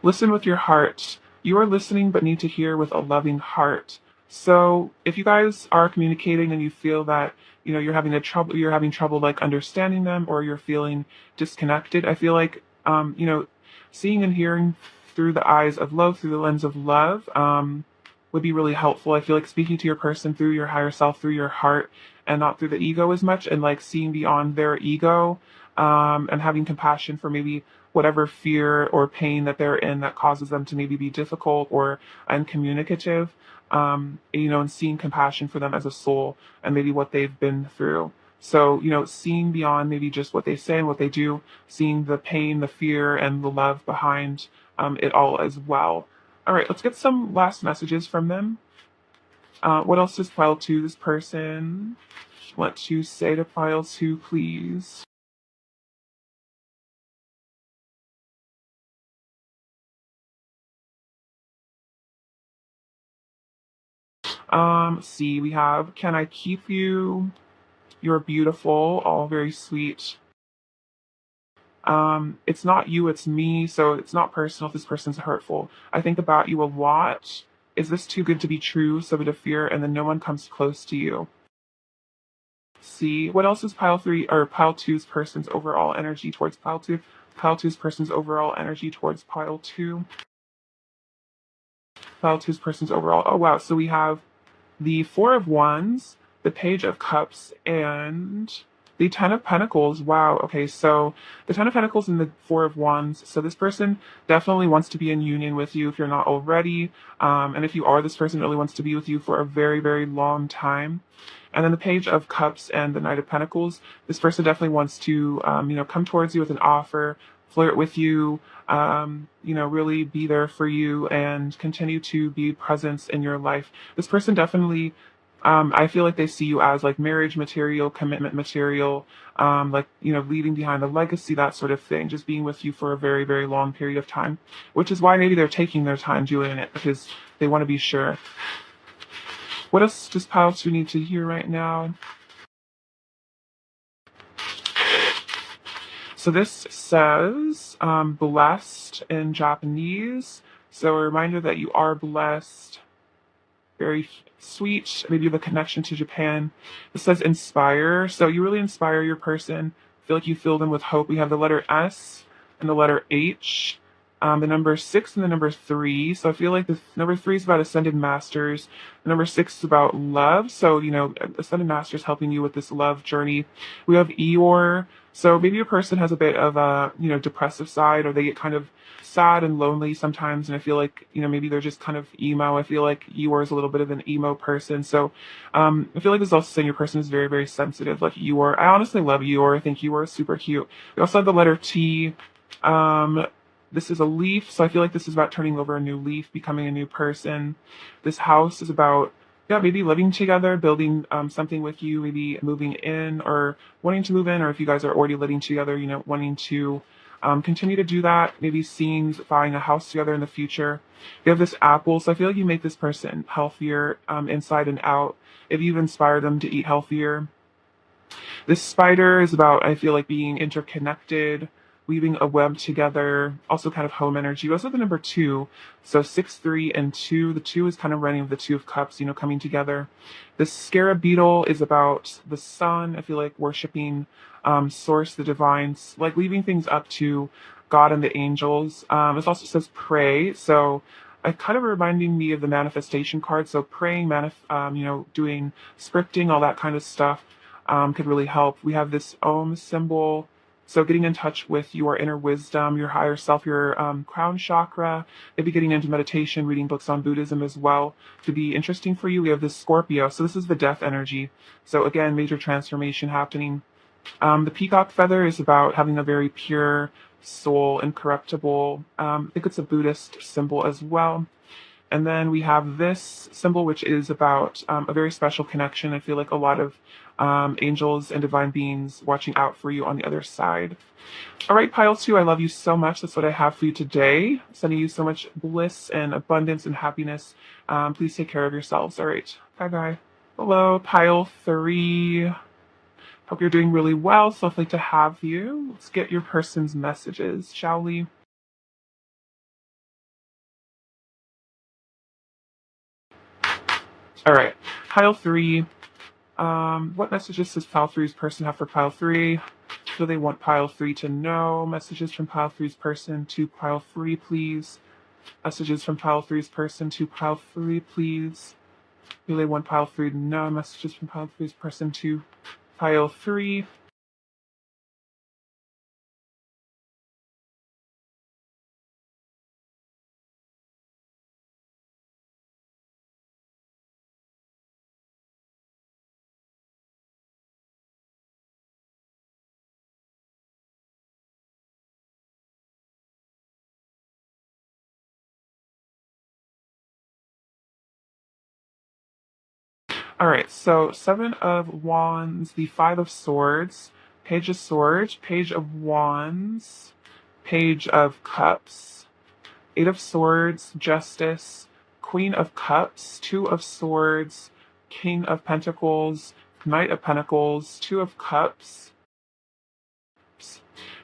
Listen with your heart. You are listening but need to hear with a loving heart. So if you guys are communicating and you feel that, you're having trouble like understanding them, or you're feeling disconnected, I feel like, seeing and hearing through the eyes of love, through the lens of love, would be really helpful. I feel like speaking to your person through your higher self, through your heart, and not through the ego as much, and like seeing beyond their ego, and having compassion for maybe whatever fear or pain that they're in that causes them to maybe be difficult or uncommunicative, and seeing compassion for them as a soul and maybe what they've been through. So, seeing beyond maybe just what they say and what they do, seeing the pain, the fear, and the love behind it all as well. All right, let's get some last messages from them. What else does pile 2, this person, want to say to pile 2, please? See, we have, can I keep you? You're beautiful, all very sweet. It's not you, it's me, so it's not personal if this person's hurtful. I think about you a lot. Is this too good to be true? So bit of fear, and then no one comes close to you. See, what else is pile 3 or pile 2's person's overall energy towards pile 2? Pile 2's person's overall energy towards pile 2. Pile 2's person's overall. Oh wow, so we have the Four of Wands, the Page of Cups, and the Ten of Pentacles. Wow. Okay, so the Ten of Pentacles and the Four of Wands. So this person definitely wants to be in union with you if you're not already. And if you are, this person really wants to be with you for a very, very long time. And then the Page of Cups and the Knight of Pentacles. This person definitely wants to, come towards you with an offer, flirt with you, really be there for you and continue to be presence in your life. This person definitely, I feel like they see you as like marriage material, commitment material, leaving behind a legacy, that sort of thing, just being with you for a very, very long period of time, which is why maybe they're taking their time doing it because they want to be sure. What else does Pile 2 need to hear right now? So this says blessed in Japanese. So a reminder that you are blessed. Very sweet. Maybe you have a connection to Japan. This says inspire. So you really inspire your person. I feel like you fill them with hope. We have the letter S and the letter H. The number 6 and the number 3. So I feel like the number 3 is about ascended masters. The number 6 is about love. So, ascended masters helping you with this love journey. We have Eeyore. So maybe a person has a bit of a, depressive side, or they get kind of sad and lonely sometimes. And I feel like, maybe they're just kind of emo. I feel like Eeyore is a little bit of an emo person. So I feel like this is also saying your person is very, very sensitive, like Eeyore. I honestly love Eeyore. I think Eeyore is super cute. We also have the letter T. This is a leaf, so I feel like this is about turning over a new leaf, becoming a new person. This house is about, maybe living together, building something with you, maybe moving in or wanting to move in, or if you guys are already living together, wanting to continue to do that, maybe seeing buying a house together in the future. You have this apple, so I feel like you make this person healthier inside and out if you've inspired them to eat healthier. This spider is about, I feel like, being interconnected, weaving a web together, also kind of home energy. We also have the number 2. So 6, 3, and 2. The 2 is kind of running with the 2 of Cups, coming together. The scarab beetle is about the sun. I feel like worshiping source, the divine, like leaving things up to God and the angels. It also says pray. So it kind of reminding me of the manifestation card. So praying, doing scripting, all that kind of stuff could really help. We have this Om symbol. So getting in touch with your inner wisdom, your higher self, your crown chakra, maybe getting into meditation, reading books on Buddhism as well to be interesting for you. We have this Scorpio. So this is the death energy. So again, major transformation happening. The peacock feather is about having a very pure soul, incorruptible. I think it's a Buddhist symbol as well. And then we have this symbol, which is about a very special connection. I feel like a lot of angels and divine beings watching out for you on the other side. All right, Pile 2, I love you so much. That's what I have for you today. Sending you so much bliss and abundance and happiness. Please take care of yourselves. All right. Bye-bye. Hello, Pile 3. Hope you're doing really well. So lovely to have you. Let's get your person's messages, shall we? All right, Pile 3. What messages does Pile 3's person have for Pile 3? What do they want Pile 3 to know? Messages from Pile 3's person to Pile 3, please. Messages from Pile 3's person to Pile 3, please. What do they want Pile 3 to know? Messages from Pile 3's person to Pile 3. All right, so 7 of Wands, the 5 of Swords, Page of Swords, Page of Wands, Page of Cups, 8 of Swords, Justice, Queen of Cups, 2 of Swords, King of Pentacles, Knight of Pentacles, 2 of Cups,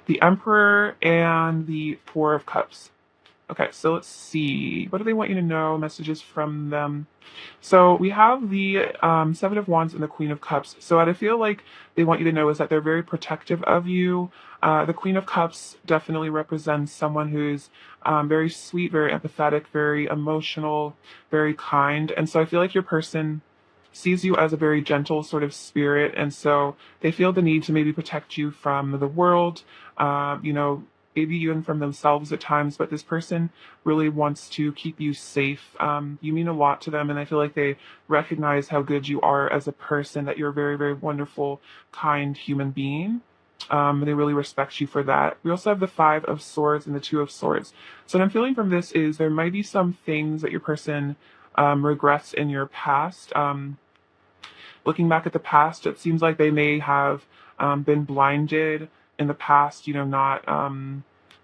the Emperor, and the 4 of Cups. Okay, so let's see. What do they want you to know? Messages from them. So we have the 7 of Wands and the Queen of Cups. So what I feel like they want you to know is that they're very protective of you. The Queen of Cups definitely represents someone who's very sweet, very empathetic, very emotional, very kind. And so I feel like your person sees you as a very gentle sort of spirit, and so they feel the need to maybe protect you from the world, you know, maybe even from themselves at times. But this person really wants to keep you safe. You mean a lot to them, and I feel like they recognize how good you are as a person, that you're a very, very wonderful, kind human being. And they really respect you for that. We also have the Five of Swords and the Two of Swords. So what I'm feeling from this is there might be some things that your person regrets in your past. Looking back at the past, it seems like they may have been blinded in the past, you know, not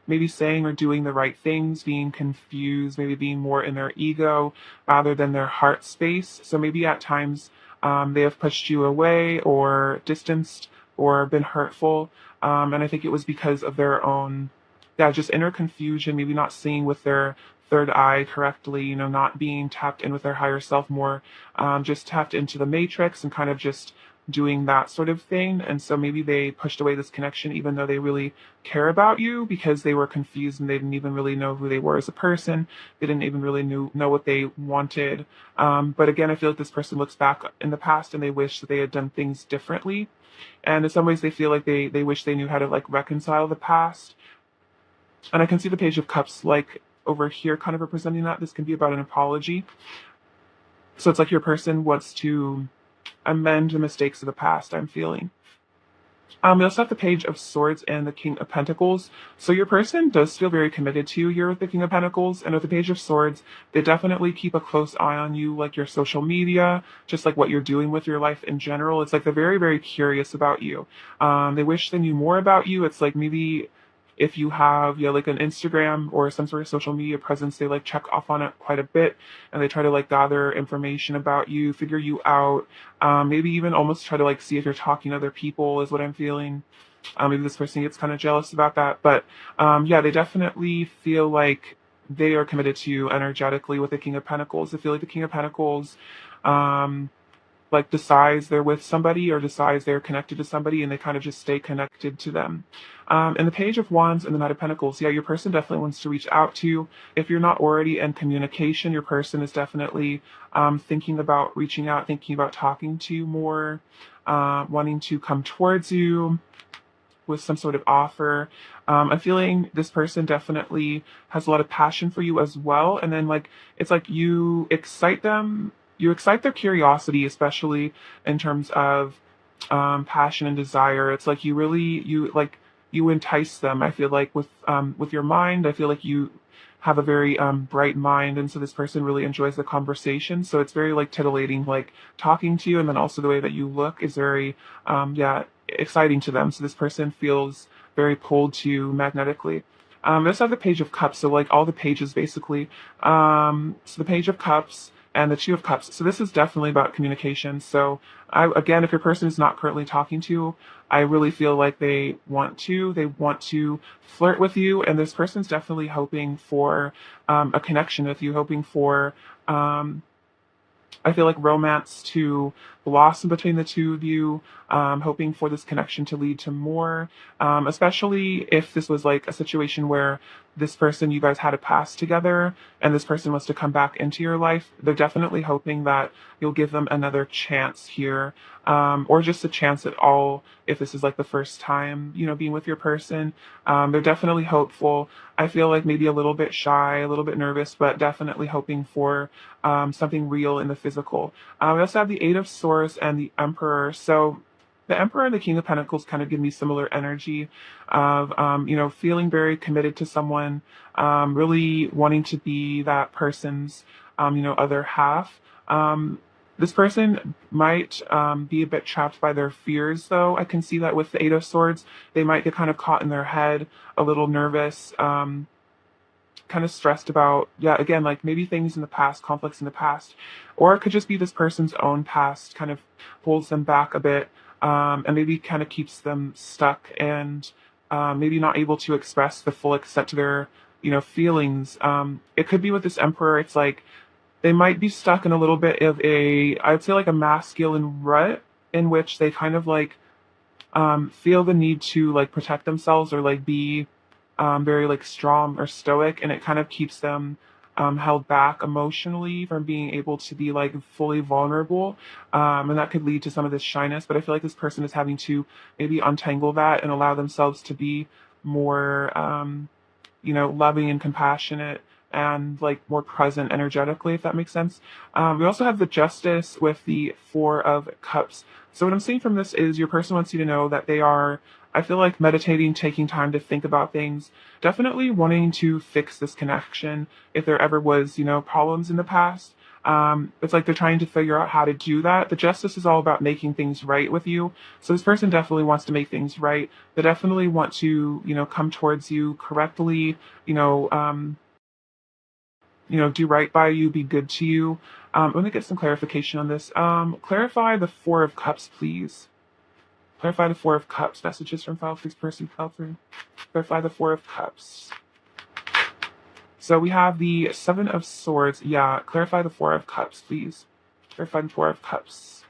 maybe saying or doing the right things, being confused, maybe being more in their ego rather than their heart space. So maybe at times they have pushed you away or distanced or been hurtful. And I think it was because of their own, yeah, just inner confusion, maybe not seeing with their third eye correctly, you know, not being tapped in with their higher self more, just tapped into the matrix and kind of just doing that sort of thing. And so maybe they pushed away this connection, even though they really care about you, because they were confused and they didn't even really know who they were as a person. They didn't even really know what they wanted. But again, I feel like this person looks back in the past and they wish that they had done things differently. And in some ways, they feel like they wish they knew how to like reconcile the past. And I can see the Page of Cups like over here kind of representing that. This can be about an apology. So it's like your person wants to amend the mistakes of the past, I'm feeling. We also have the Page of Swords and the King of Pentacles. So your person does feel very committed to you here with the King of Pentacles. And with the Page of Swords, they definitely keep a close eye on you, like your social media, just like what you're doing with your life in general. It's like they're very, very curious about you. They wish they knew more about you. It's like maybe if you have, yeah, like an Instagram or some sort of social media presence, they like check off on it quite a bit, and they try to like gather information about you, figure you out, maybe even almost try to like see if you're talking to other people is what I'm feeling. Maybe this person gets kind of jealous about that, but yeah, they definitely feel like they are committed to you energetically with the King of Pentacles. I feel like the King of Pentacles, um, like decides they're with somebody or decides they're connected to somebody, and they kind of just stay connected to them. And the Page of Wands and the Knight of Pentacles, yeah, your person definitely wants to reach out to you. If you're not already in communication, your person is definitely thinking about reaching out, thinking about talking to you more, wanting to come towards you with some sort of offer. I'm feeling this person definitely has a lot of passion for you as well. And then like it's like you excite their curiosity, especially in terms of passion and desire. It's like you entice them. I feel like with your mind, I feel like you have a very bright mind, and so this person really enjoys the conversation. So it's very like titillating, like talking to you, and then also the way that you look is very yeah, exciting to them. So this person feels very pulled to you magnetically. I also have the Page of Cups, so like all the pages basically. So the Page of Cups and the Two of Cups. So this is definitely about communication. So again, if your person is not currently talking to you, I really feel like they want to flirt with you, and this person's definitely hoping for a connection with you, hoping for I feel like romance to blossom between the two of you, hoping for this connection to lead to more, especially if this was like a situation where this person, you guys had a past together, and this person was to come back into your life. They're definitely hoping that you'll give them another chance here, or just a chance at all if this is like the first time, you know, being with your person. They're definitely hopeful. I feel like maybe a little bit shy, a little bit nervous, but definitely hoping for something real in the physical. We also have the Eight of Swords and the Emperor. So the Emperor and the King of Pentacles kind of give me similar energy of, you know, feeling very committed to someone, really wanting to be that person's, you know, other half. This person might be a bit trapped by their fears, though. I can see that with the Eight of Swords. They might get kind of caught in their head, a little nervous, kind of stressed about, yeah, again, like maybe things in the past, conflicts in the past, or it could just be this person's own past kind of holds them back a bit, and maybe kind of keeps them stuck and maybe not able to express the full extent to their, you know, feelings. It could be with this Emperor, it's like they might be stuck in a little bit of I'd say like a masculine rut in which they kind of like feel the need to like protect themselves or like be very like strong or stoic, and it kind of keeps them held back emotionally from being able to be like fully vulnerable. And that could lead to some of this shyness. But I feel like this person is having to maybe untangle that and allow themselves to be more, loving and compassionate and like more present energetically, if that makes sense. We also have the Justice with the Four of Cups. So what I'm seeing from this is your person wants you to know that they are, I feel like, meditating, taking time to think about things, definitely wanting to fix this connection if there ever was, problems in the past. It's like they're trying to figure out how to do that. The Justice is all about making things right with you. So this person definitely wants to make things right. They definitely want to, come towards you correctly, you know, um, do right by you, be good to you. Let me get some clarification on this. Clarify the Four of Cups, please. Clarify the Four of Cups. Messages from file freeze person, file free. Clarify the Four of Cups. So we have the Seven of Swords. Yeah, clarify the Four of Cups, please. Clarify the Four of Cups.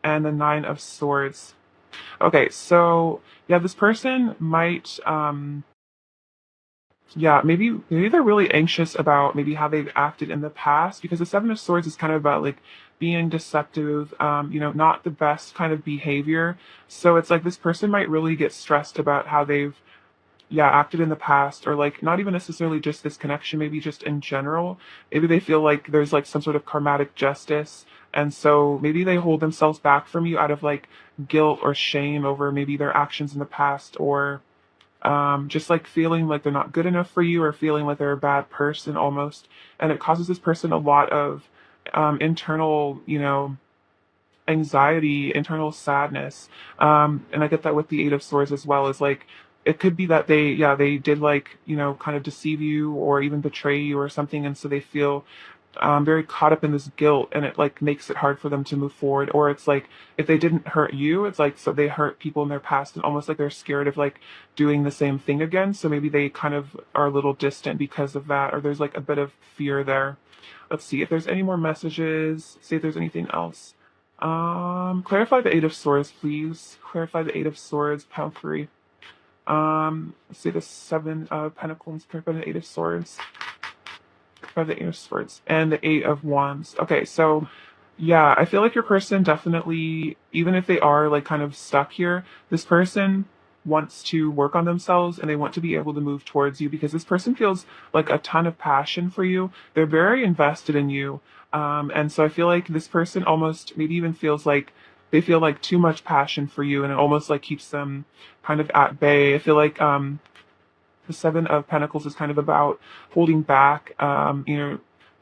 And the Nine of Swords. Okay, so yeah, this person might maybe they're really anxious about maybe how they've acted in the past, because the Seven of Swords is kind of about like being deceptive, not the best kind of behavior. So it's like this person might really get stressed about how they've acted in the past, or like not even necessarily just this connection, maybe just in general. Maybe they feel like there's like some sort of karmatic justice. And so maybe they hold themselves back from you out of like guilt or shame over maybe their actions in the past, or just like feeling like they're not good enough for you, or feeling like they're a bad person almost. And it causes this person a lot of internal, anxiety, internal sadness. And I get that with the Eight of Swords as well. Is like it could be that they did like kind of deceive you or even betray you or something, and so they feel very caught up in this guilt, and it like makes it hard for them to move forward. Or it's like if they didn't hurt you, it's like so they hurt people in their past, and almost like they're scared of like doing the same thing again. So maybe they kind of are a little distant because of that, or there's like a bit of fear there. Let's see if there's any more messages. See if there's anything else. Clarify the Eight of Swords, please. Clarify the Eight of Swords, pile 3. Let's see the Seven of Pentacles. Clarify the Eight of Swords. Clarify the Eight of Swords. And the Eight of Wands. Okay, so yeah, I feel like your person definitely, even if they are like kind of stuck here, this person wants to work on themselves and they want to be able to move towards you, because this person feels like a ton of passion for you. They're very invested in you. And so I feel like this person almost maybe even feels like they feel like too much passion for you, and it almost like keeps them kind of at bay. I feel like the Seven of Pentacles is kind of about holding back, kind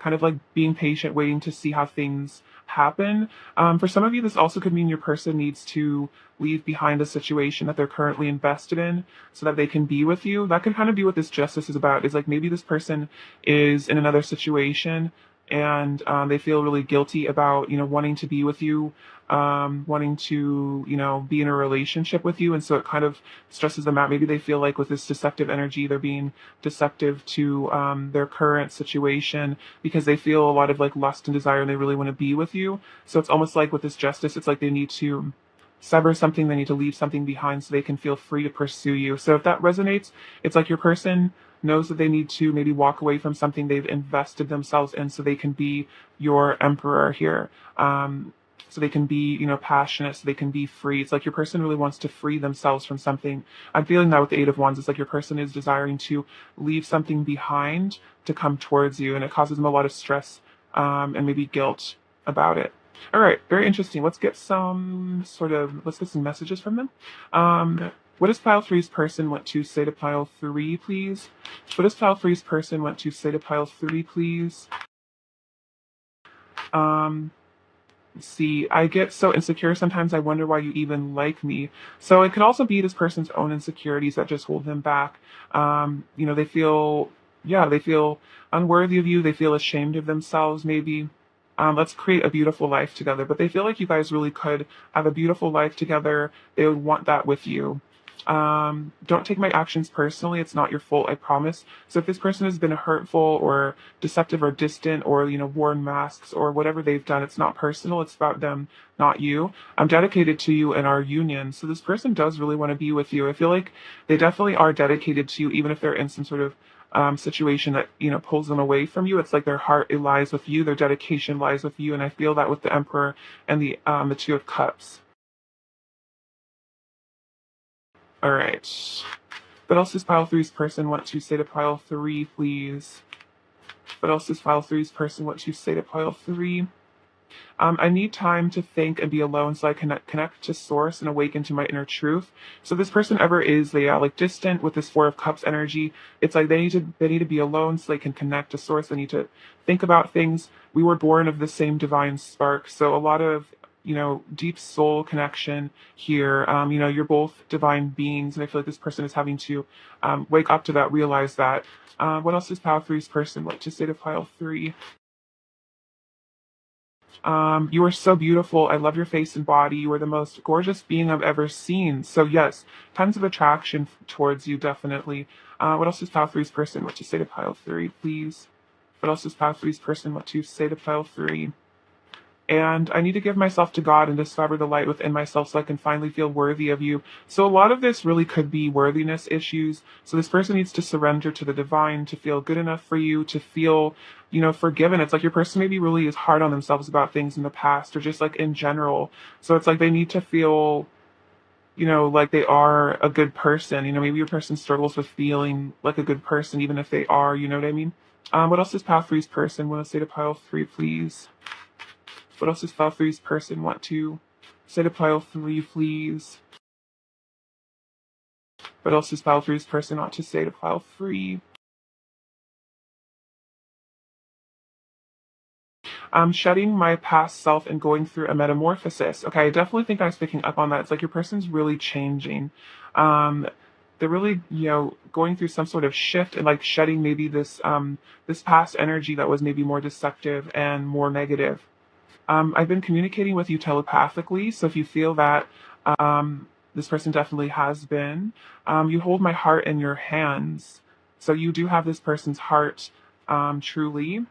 of like being patient, waiting to see how things happen. For some of you, this also could mean your person needs to leave behind a situation that they're currently invested in so that they can be with you. That could kind of be what this Justice is about, is like maybe this person is in another situation and they feel really guilty about, wanting to be with you, wanting to, be in a relationship with you. And so it kind of stresses them out. Maybe they feel like with this deceptive energy, they're being deceptive to their current situation, because they feel a lot of like lust and desire and they really want to be with you. So it's almost like with this Justice, it's like they need to sever something, they need to leave something behind so they can feel free to pursue you. So if that resonates, it's like your person knows that they need to maybe walk away from something they've invested themselves in so they can be your emperor here. So they can be, passionate, so they can be free. It's like your person really wants to free themselves from something. I'm feeling that with the Eight of Wands. It's like your person is desiring to leave something behind to come towards you, and it causes them a lot of stress and maybe guilt about it. All right, very interesting. Let's get some messages from them. What does pile 3's person want to say to pile 3, please? What does pile 3's person want to say to pile 3, please? Let's see, I get so insecure sometimes I wonder why you even like me. So it could also be this person's own insecurities that just hold them back. They feel unworthy of you. They feel ashamed of themselves, maybe. Let's create a beautiful life together. But they feel like you guys really could have a beautiful life together. They would want that with you. Don't take my actions personally. It's not your fault, I promise. So if this person has been hurtful or deceptive or distant or, worn masks or whatever they've done, it's not personal. It's about them, not you. I'm dedicated to you in our union. So this person does really want to be with you. I feel like they definitely are dedicated to you, even if they're in some sort of situation that, pulls them away from you. It's like their heart, it lies with you, their dedication lies with you. And I feel that with the Emperor and the Two of Cups. All right. What else does pile three's person want to say to pile three, please? What else does pile three's person want to say to pile three? I need time to think and be alone so I can connect to source and awaken to my inner truth. So this person ever is, they are like distant with this Four of Cups energy. It's like they need to be alone so they can connect to source. They need to think about things. We were born of the same divine spark. So a lot of, deep soul connection here. You're both divine beings, and I feel like this person is having to wake up to that, realize that. What else does pile three's person like to say to pile three? You are so beautiful. I love your face and body. You are the most gorgeous being I've ever seen. So yes, tons of attraction towards you, definitely. What else does pile three's person want to say to pile three, please? What else does pile three's person want to say to pile three? And I need to give myself to God and discover the light within myself so I can finally feel worthy of you. So a lot of this really could be worthiness issues. So this person needs to surrender to the divine to feel good enough for you, to feel, forgiven. It's like your person maybe really is hard on themselves about things in the past or just like in general. So it's like they need to feel, like they are a good person. Maybe your person struggles with feeling like a good person, even if they are, you know what I mean? What else does pile three's person want to say to pile three, please? What else does pile three's person want to say to pile three, please? What else does pile three's person want to say to pile three? I'm shedding my past self and going through a metamorphosis. Okay, I definitely think I was picking up on that. It's like your person's really changing. Um, they're really, going through some sort of shift and like shedding maybe this past energy that was maybe more deceptive and more negative. I've been communicating with you telepathically, so if you feel that this person definitely has been, you hold my heart in your hands. So you do have this person's heart, truly.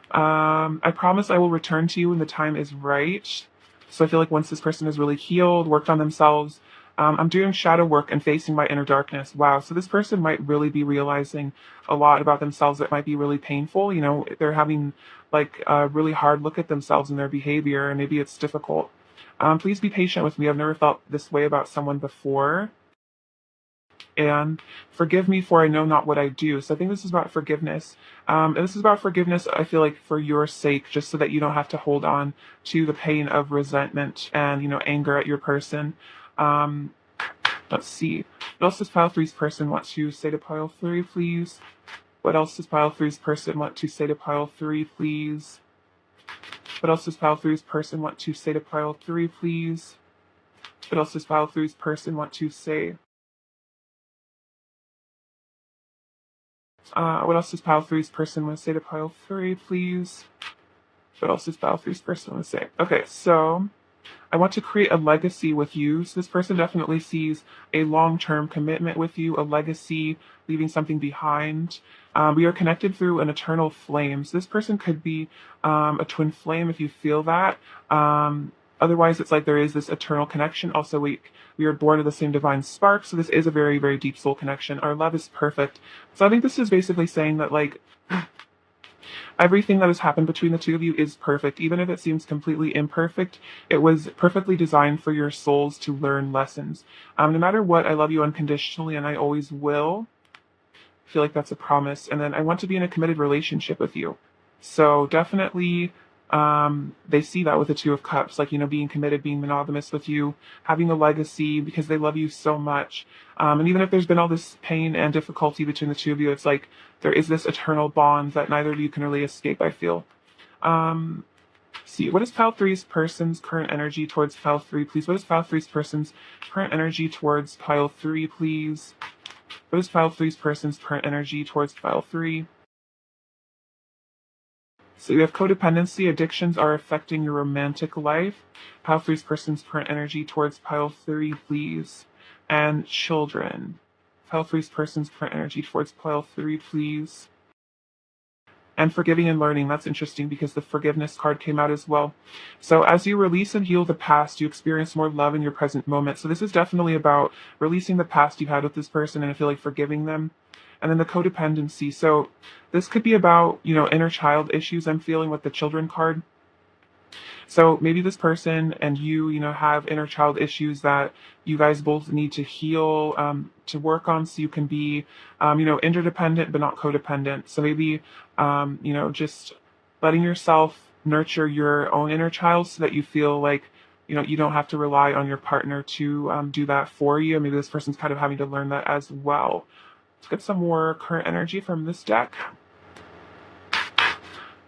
I promise I will return to you when the time is right. So I feel like once this person is really healed, worked on themselves, I'm doing shadow work and facing my inner darkness. Wow. So this person might really be realizing a lot about themselves that might be really painful. They're having like a really hard look at themselves and their behavior, and maybe it's difficult. Please be patient with me. I've never felt this way about someone before. And forgive me for I know not what I do. So I think this is about forgiveness. And this is about forgiveness, I feel like, for your sake, just so that you don't have to hold on to the pain of resentment and, anger at your person. Um, let's see. What else does pile three's person want to say to pile three, please? What else does pile three's person want to say to pile three, please? What else does pile three's person want to say to pile three, please? What else does pile three's person want to say? What else does pile three's person want to say to pile three, please? What else does pile three's person want to say? Okay, so I want to create a legacy with you. So this person definitely sees a long-term commitment with you, a legacy, leaving something behind. We are connected through an eternal flame. So this person could be a twin flame if you feel that. Otherwise, it's like there is this eternal connection. Also, we are born of the same divine spark. So this is a very, very deep soul connection. Our love is perfect. So I think this is basically saying that like everything that has happened between the two of you is perfect. Even if it seems completely imperfect, it was perfectly designed for your souls to learn lessons. No matter what, I love you unconditionally and I always will. I feel like that's a promise. And then I want to be in a committed relationship with you. So definitely, they see that with the Two of Cups, like, being committed, being monogamous with you, having a legacy because they love you so much. And even if there's been all this pain and difficulty between the two of you, it's like there is this eternal bond that neither of you can really escape, I feel. See, what is pile three's person's current energy towards pile three, please? What is pile three's person's current energy towards pile three, please? What is pile three's person's current energy towards pile three? So you have codependency, addictions are affecting your romantic life. Pile three's person's current energy towards pile three, please. And children. Pile three's person's current energy towards pile three, please. And forgiving and learning. That's interesting because the forgiveness card came out as well. So as you release and heal the past, you experience more love in your present moment. So this is definitely about releasing the past you had with this person and I feel like forgiving them. and then the codependency. So this could be about, inner child issues I'm feeling with the children card. So maybe this person and you have inner child issues that you guys both need to heal, to work on so you can be, interdependent but not codependent. So maybe, just letting yourself nurture your own inner child so that you feel like, you don't have to rely on your partner to do that for you. Maybe this person's kind of having to learn that as well. Let's get some more current energy from this deck.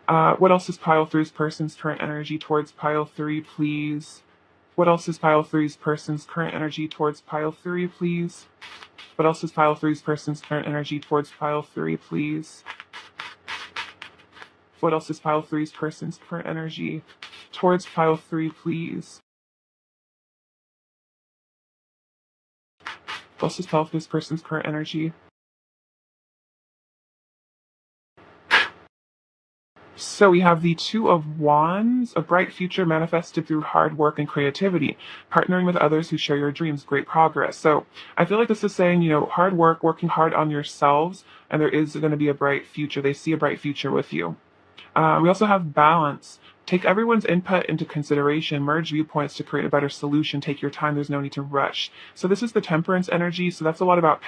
What else is pile three's person's current energy towards pile three, please? What else is pile three's person's current energy towards pile three, please? What else is pile three's person's current energy towards pile three, please? What else is pile three's person's current energy towards pile three, please? What else is pile three's person's current energy? So we have the Two of Wands, a bright future manifested through hard work and creativity, partnering with others who share your dreams, great progress. So I feel like this is saying, hard work, working hard on yourselves, and there is going to be a bright future. They see a bright future with you. We also have balance. Take everyone's input into consideration, merge viewpoints to create a better solution. Take your time. There's no need to rush. So this is the temperance energy. So that's a lot about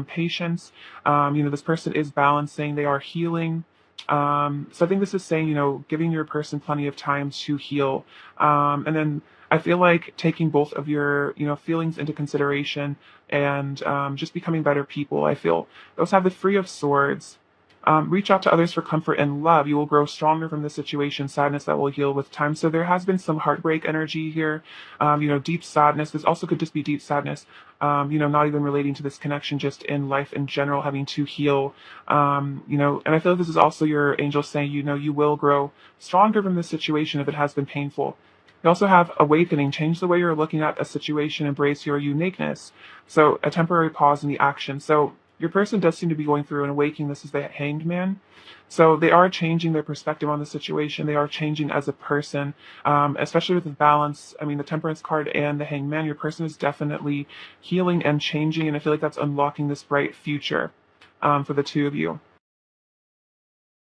patience. This person is balancing. They are healing. So I think this is saying, giving your person plenty of time to heal. And then I feel like taking both of your, feelings into consideration and just becoming better people, I feel. We also have the Three of Swords. Reach out to others for comfort and love. You will grow stronger from this situation, sadness that will heal with time. So there has been some heartbreak energy here, deep sadness. This also could just be deep sadness, not even relating to this connection, just in life in general, having to heal, and I feel like this is also your angel saying, you will grow stronger from this situation if it has been painful. You also have awakening, change the way you're looking at a situation, embrace your uniqueness. So a temporary pause in the action. So your person does seem to be going through an awakening. This is the Hanged Man. So they are changing their perspective on the situation. They are changing as a person, especially with the balance. I mean, the Temperance card and the Hanged Man, your person is definitely healing and changing. And I feel like that's unlocking this bright future for the two of you.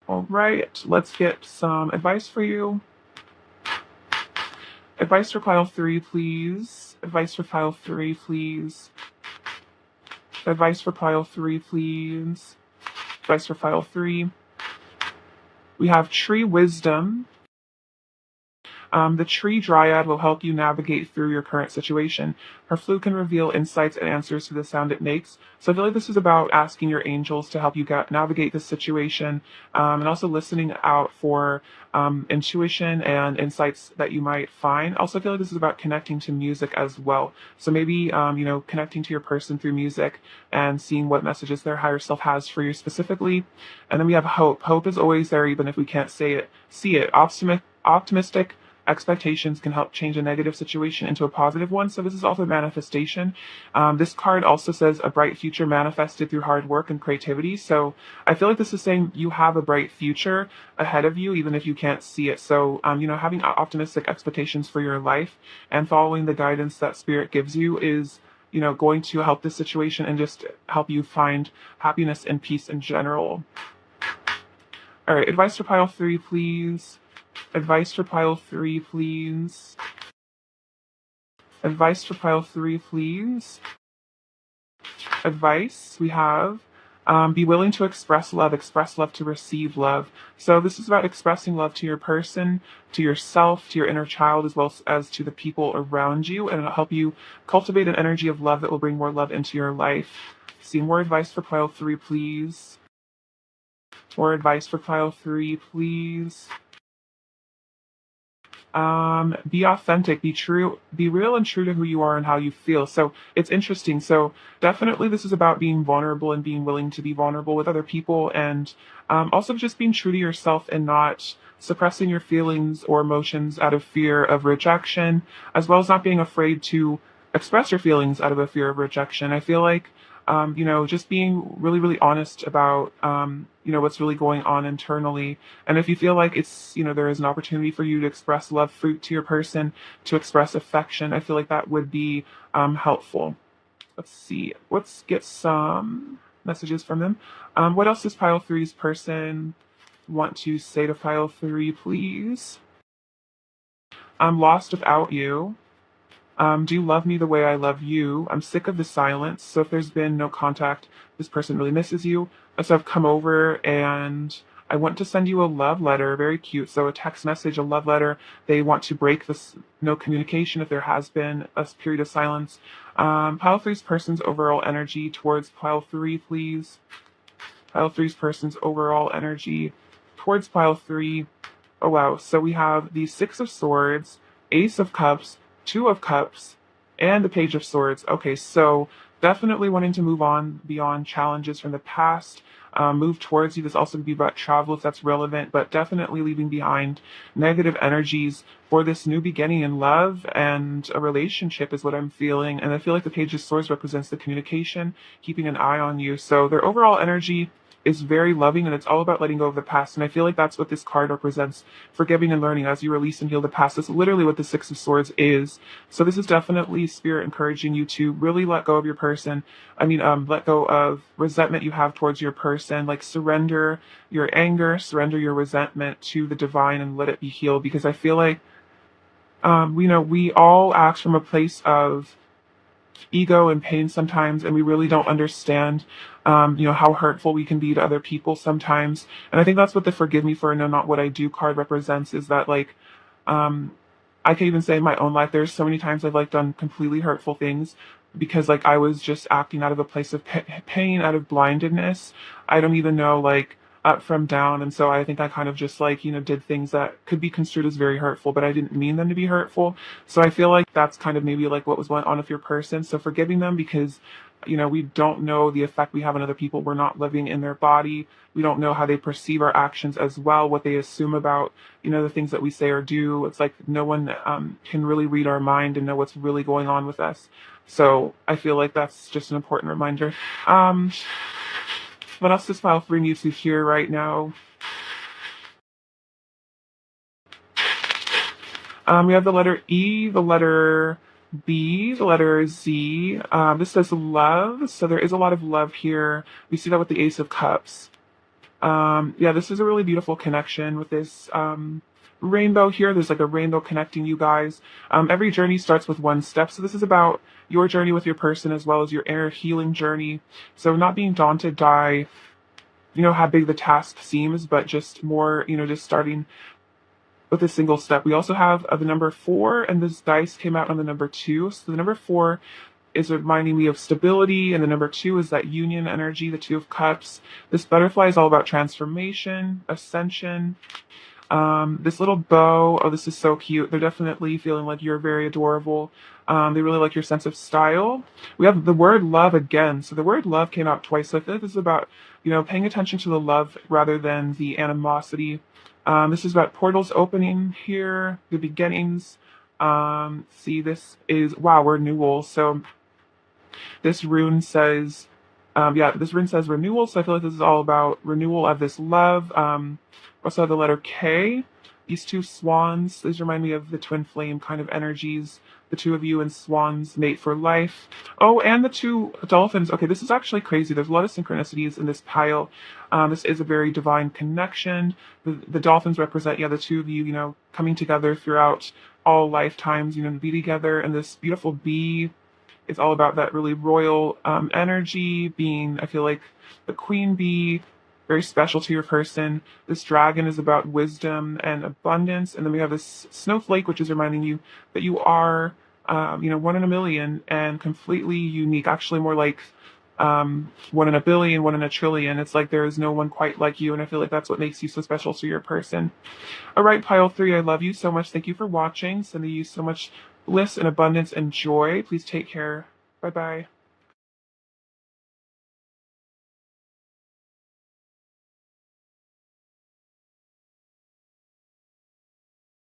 All right, let's get some advice for you. Advice for pile three, please. Advice for pile three, please. Advice for pile three, please. Advice for pile three. We have Tree Wisdom. The Tree Dryad will help you navigate through your current situation. Her flute can reveal insights and answers to the sound it makes. So I feel like this is about asking your angels to help you navigate this situation, and also listening out for intuition and insights that you might find. Also, I feel like this is about connecting to music as well. So maybe, connecting to your person through music and seeing what messages their higher self has for you specifically. And then we have hope. Hope is always there, even if we can't see it. Optimistic expectations can help change a negative situation into a positive one. So this is also manifestation. This card also says a bright future manifested through hard work and creativity. So I feel like this is saying you have a bright future ahead of you, even if you can't see it. So, having optimistic expectations for your life and following the guidance that spirit gives you is, going to help this situation and just help you find happiness and peace in general. All right, advice for pile three, please. Advice for pile three, please. Advice for pile three, please. Advice we have, be willing to express love to receive love. So this is about expressing love to your person, to yourself, to your inner child, as well as to the people around you, and it'll help you cultivate an energy of love that will bring more love into your life. See more advice for pile three, please. More advice for pile three, please. Be authentic, be true, be real and true to who you are and how you feel. So it's interesting. So definitely this is about being vulnerable and being willing to be vulnerable with other people, and also just being true to yourself and not suppressing your feelings or emotions out of fear of rejection, as well as not being afraid to express your feelings out of a fear of rejection. I feel like just being really, really honest about, what's really going on internally. And if you feel like it's, there is an opportunity for you to express love fruit to your person, to express affection, I feel like that would be helpful. Let's see. Let's get some messages from them. What else does pile three's person want to say to pile three, please? I'm lost without you. Do you love me the way I love you? I'm sick of the silence. So if there's been no contact, this person really misses you. So I've come over and I want to send you a love letter, very cute. So a text message, a love letter. They want to break this no communication if there has been a period of silence. Pile three's person's overall energy towards pile three, please. Pile three's person's overall energy towards pile three. Oh wow. So we have the Six of Swords, Ace of Cups, Two of Cups, and the Page of Swords. Okay, so definitely wanting to move on beyond challenges from the past, move towards you. This also could be about travel if that's relevant, but definitely leaving behind negative energies for this new beginning in love and a relationship is what I'm feeling. And I feel like the Page of Swords represents the communication, keeping an eye on you. So their overall energy is very loving and it's all about letting go of the past. And I feel like that's what this card represents, forgiving and learning as you release and heal the past. That's literally what the Six of Swords is. So this is definitely spirit encouraging you to really let go of your person. Let go of resentment you have towards your person, like surrender your anger, surrender your resentment to the divine and let it be healed. Because I feel like, we all act from a place of ego and pain sometimes, and we really don't understand how hurtful we can be to other people sometimes. And I think that's what the forgive me for no not what I do card represents, is that like um I can even say in my own life there's so many times I've like done completely hurtful things because like I was just acting out of a place of pain, out of blindedness. I don't even know like up from down, and so I think I kind of just like did things that could be construed as very hurtful, but I didn't mean them to be hurtful. So I feel like that's kind of maybe like what was going on with your person. So forgiving them because we don't know the effect we have on other people. We're not living in their body. We don't know how they perceive our actions as well, what they assume about the things that we say or do. It's like no one can really read our mind and know what's really going on with us. So I feel like that's just an important reminder. What else does file three need to hear right now? We have the letter E, the letter B, the letter Z. This says love, so there is a lot of love here. We see that with the Ace of Cups. Yeah, this is a really beautiful connection with this rainbow here. There's like a rainbow connecting you guys. Every journey starts with one step, so this is about your journey with your person as well as your inner healing journey. So not being daunted by how big the task seems, but just more just starting with a single step. We also have the number 4, and this dice came out on the number 2. So the number 4 is reminding me of stability, and the number 2 is that union energy, the Two of Cups. This butterfly is all about transformation, ascension. This little bow, oh, this is so cute. They're definitely feeling like you're very adorable. They really like your sense of style. We have the word love again. So the word love came out twice. So I feel like this is about, paying attention to the love rather than the animosity. This is about portals opening here, the beginnings. See, this is, wow, renewal. So this rune says, this rune says renewal. So I feel like this is all about renewal of this love. Also have the letter K. These two swans, these remind me of the twin flame kind of energies. The two of you and swans mate for life. Oh, and the two dolphins. Okay, this is actually crazy. There's a lot of synchronicities in this pile. This is a very divine connection. The dolphins represent, the two of you, coming together throughout all lifetimes, to be together. And this beautiful bee is all about that really royal energy, being, I feel like, the queen bee, very special to your person. This dragon is about wisdom and abundance. And then we have this snowflake, which is reminding you that you are, one in a million and completely unique. Actually, more like one in a billion, one in a trillion. It's like there is no one quite like you. And I feel like that's what makes you so special to your person. All right, pile 3, I love you so much. Thank you for watching. Sending you so much bliss and abundance and joy. Please take care. Bye-bye.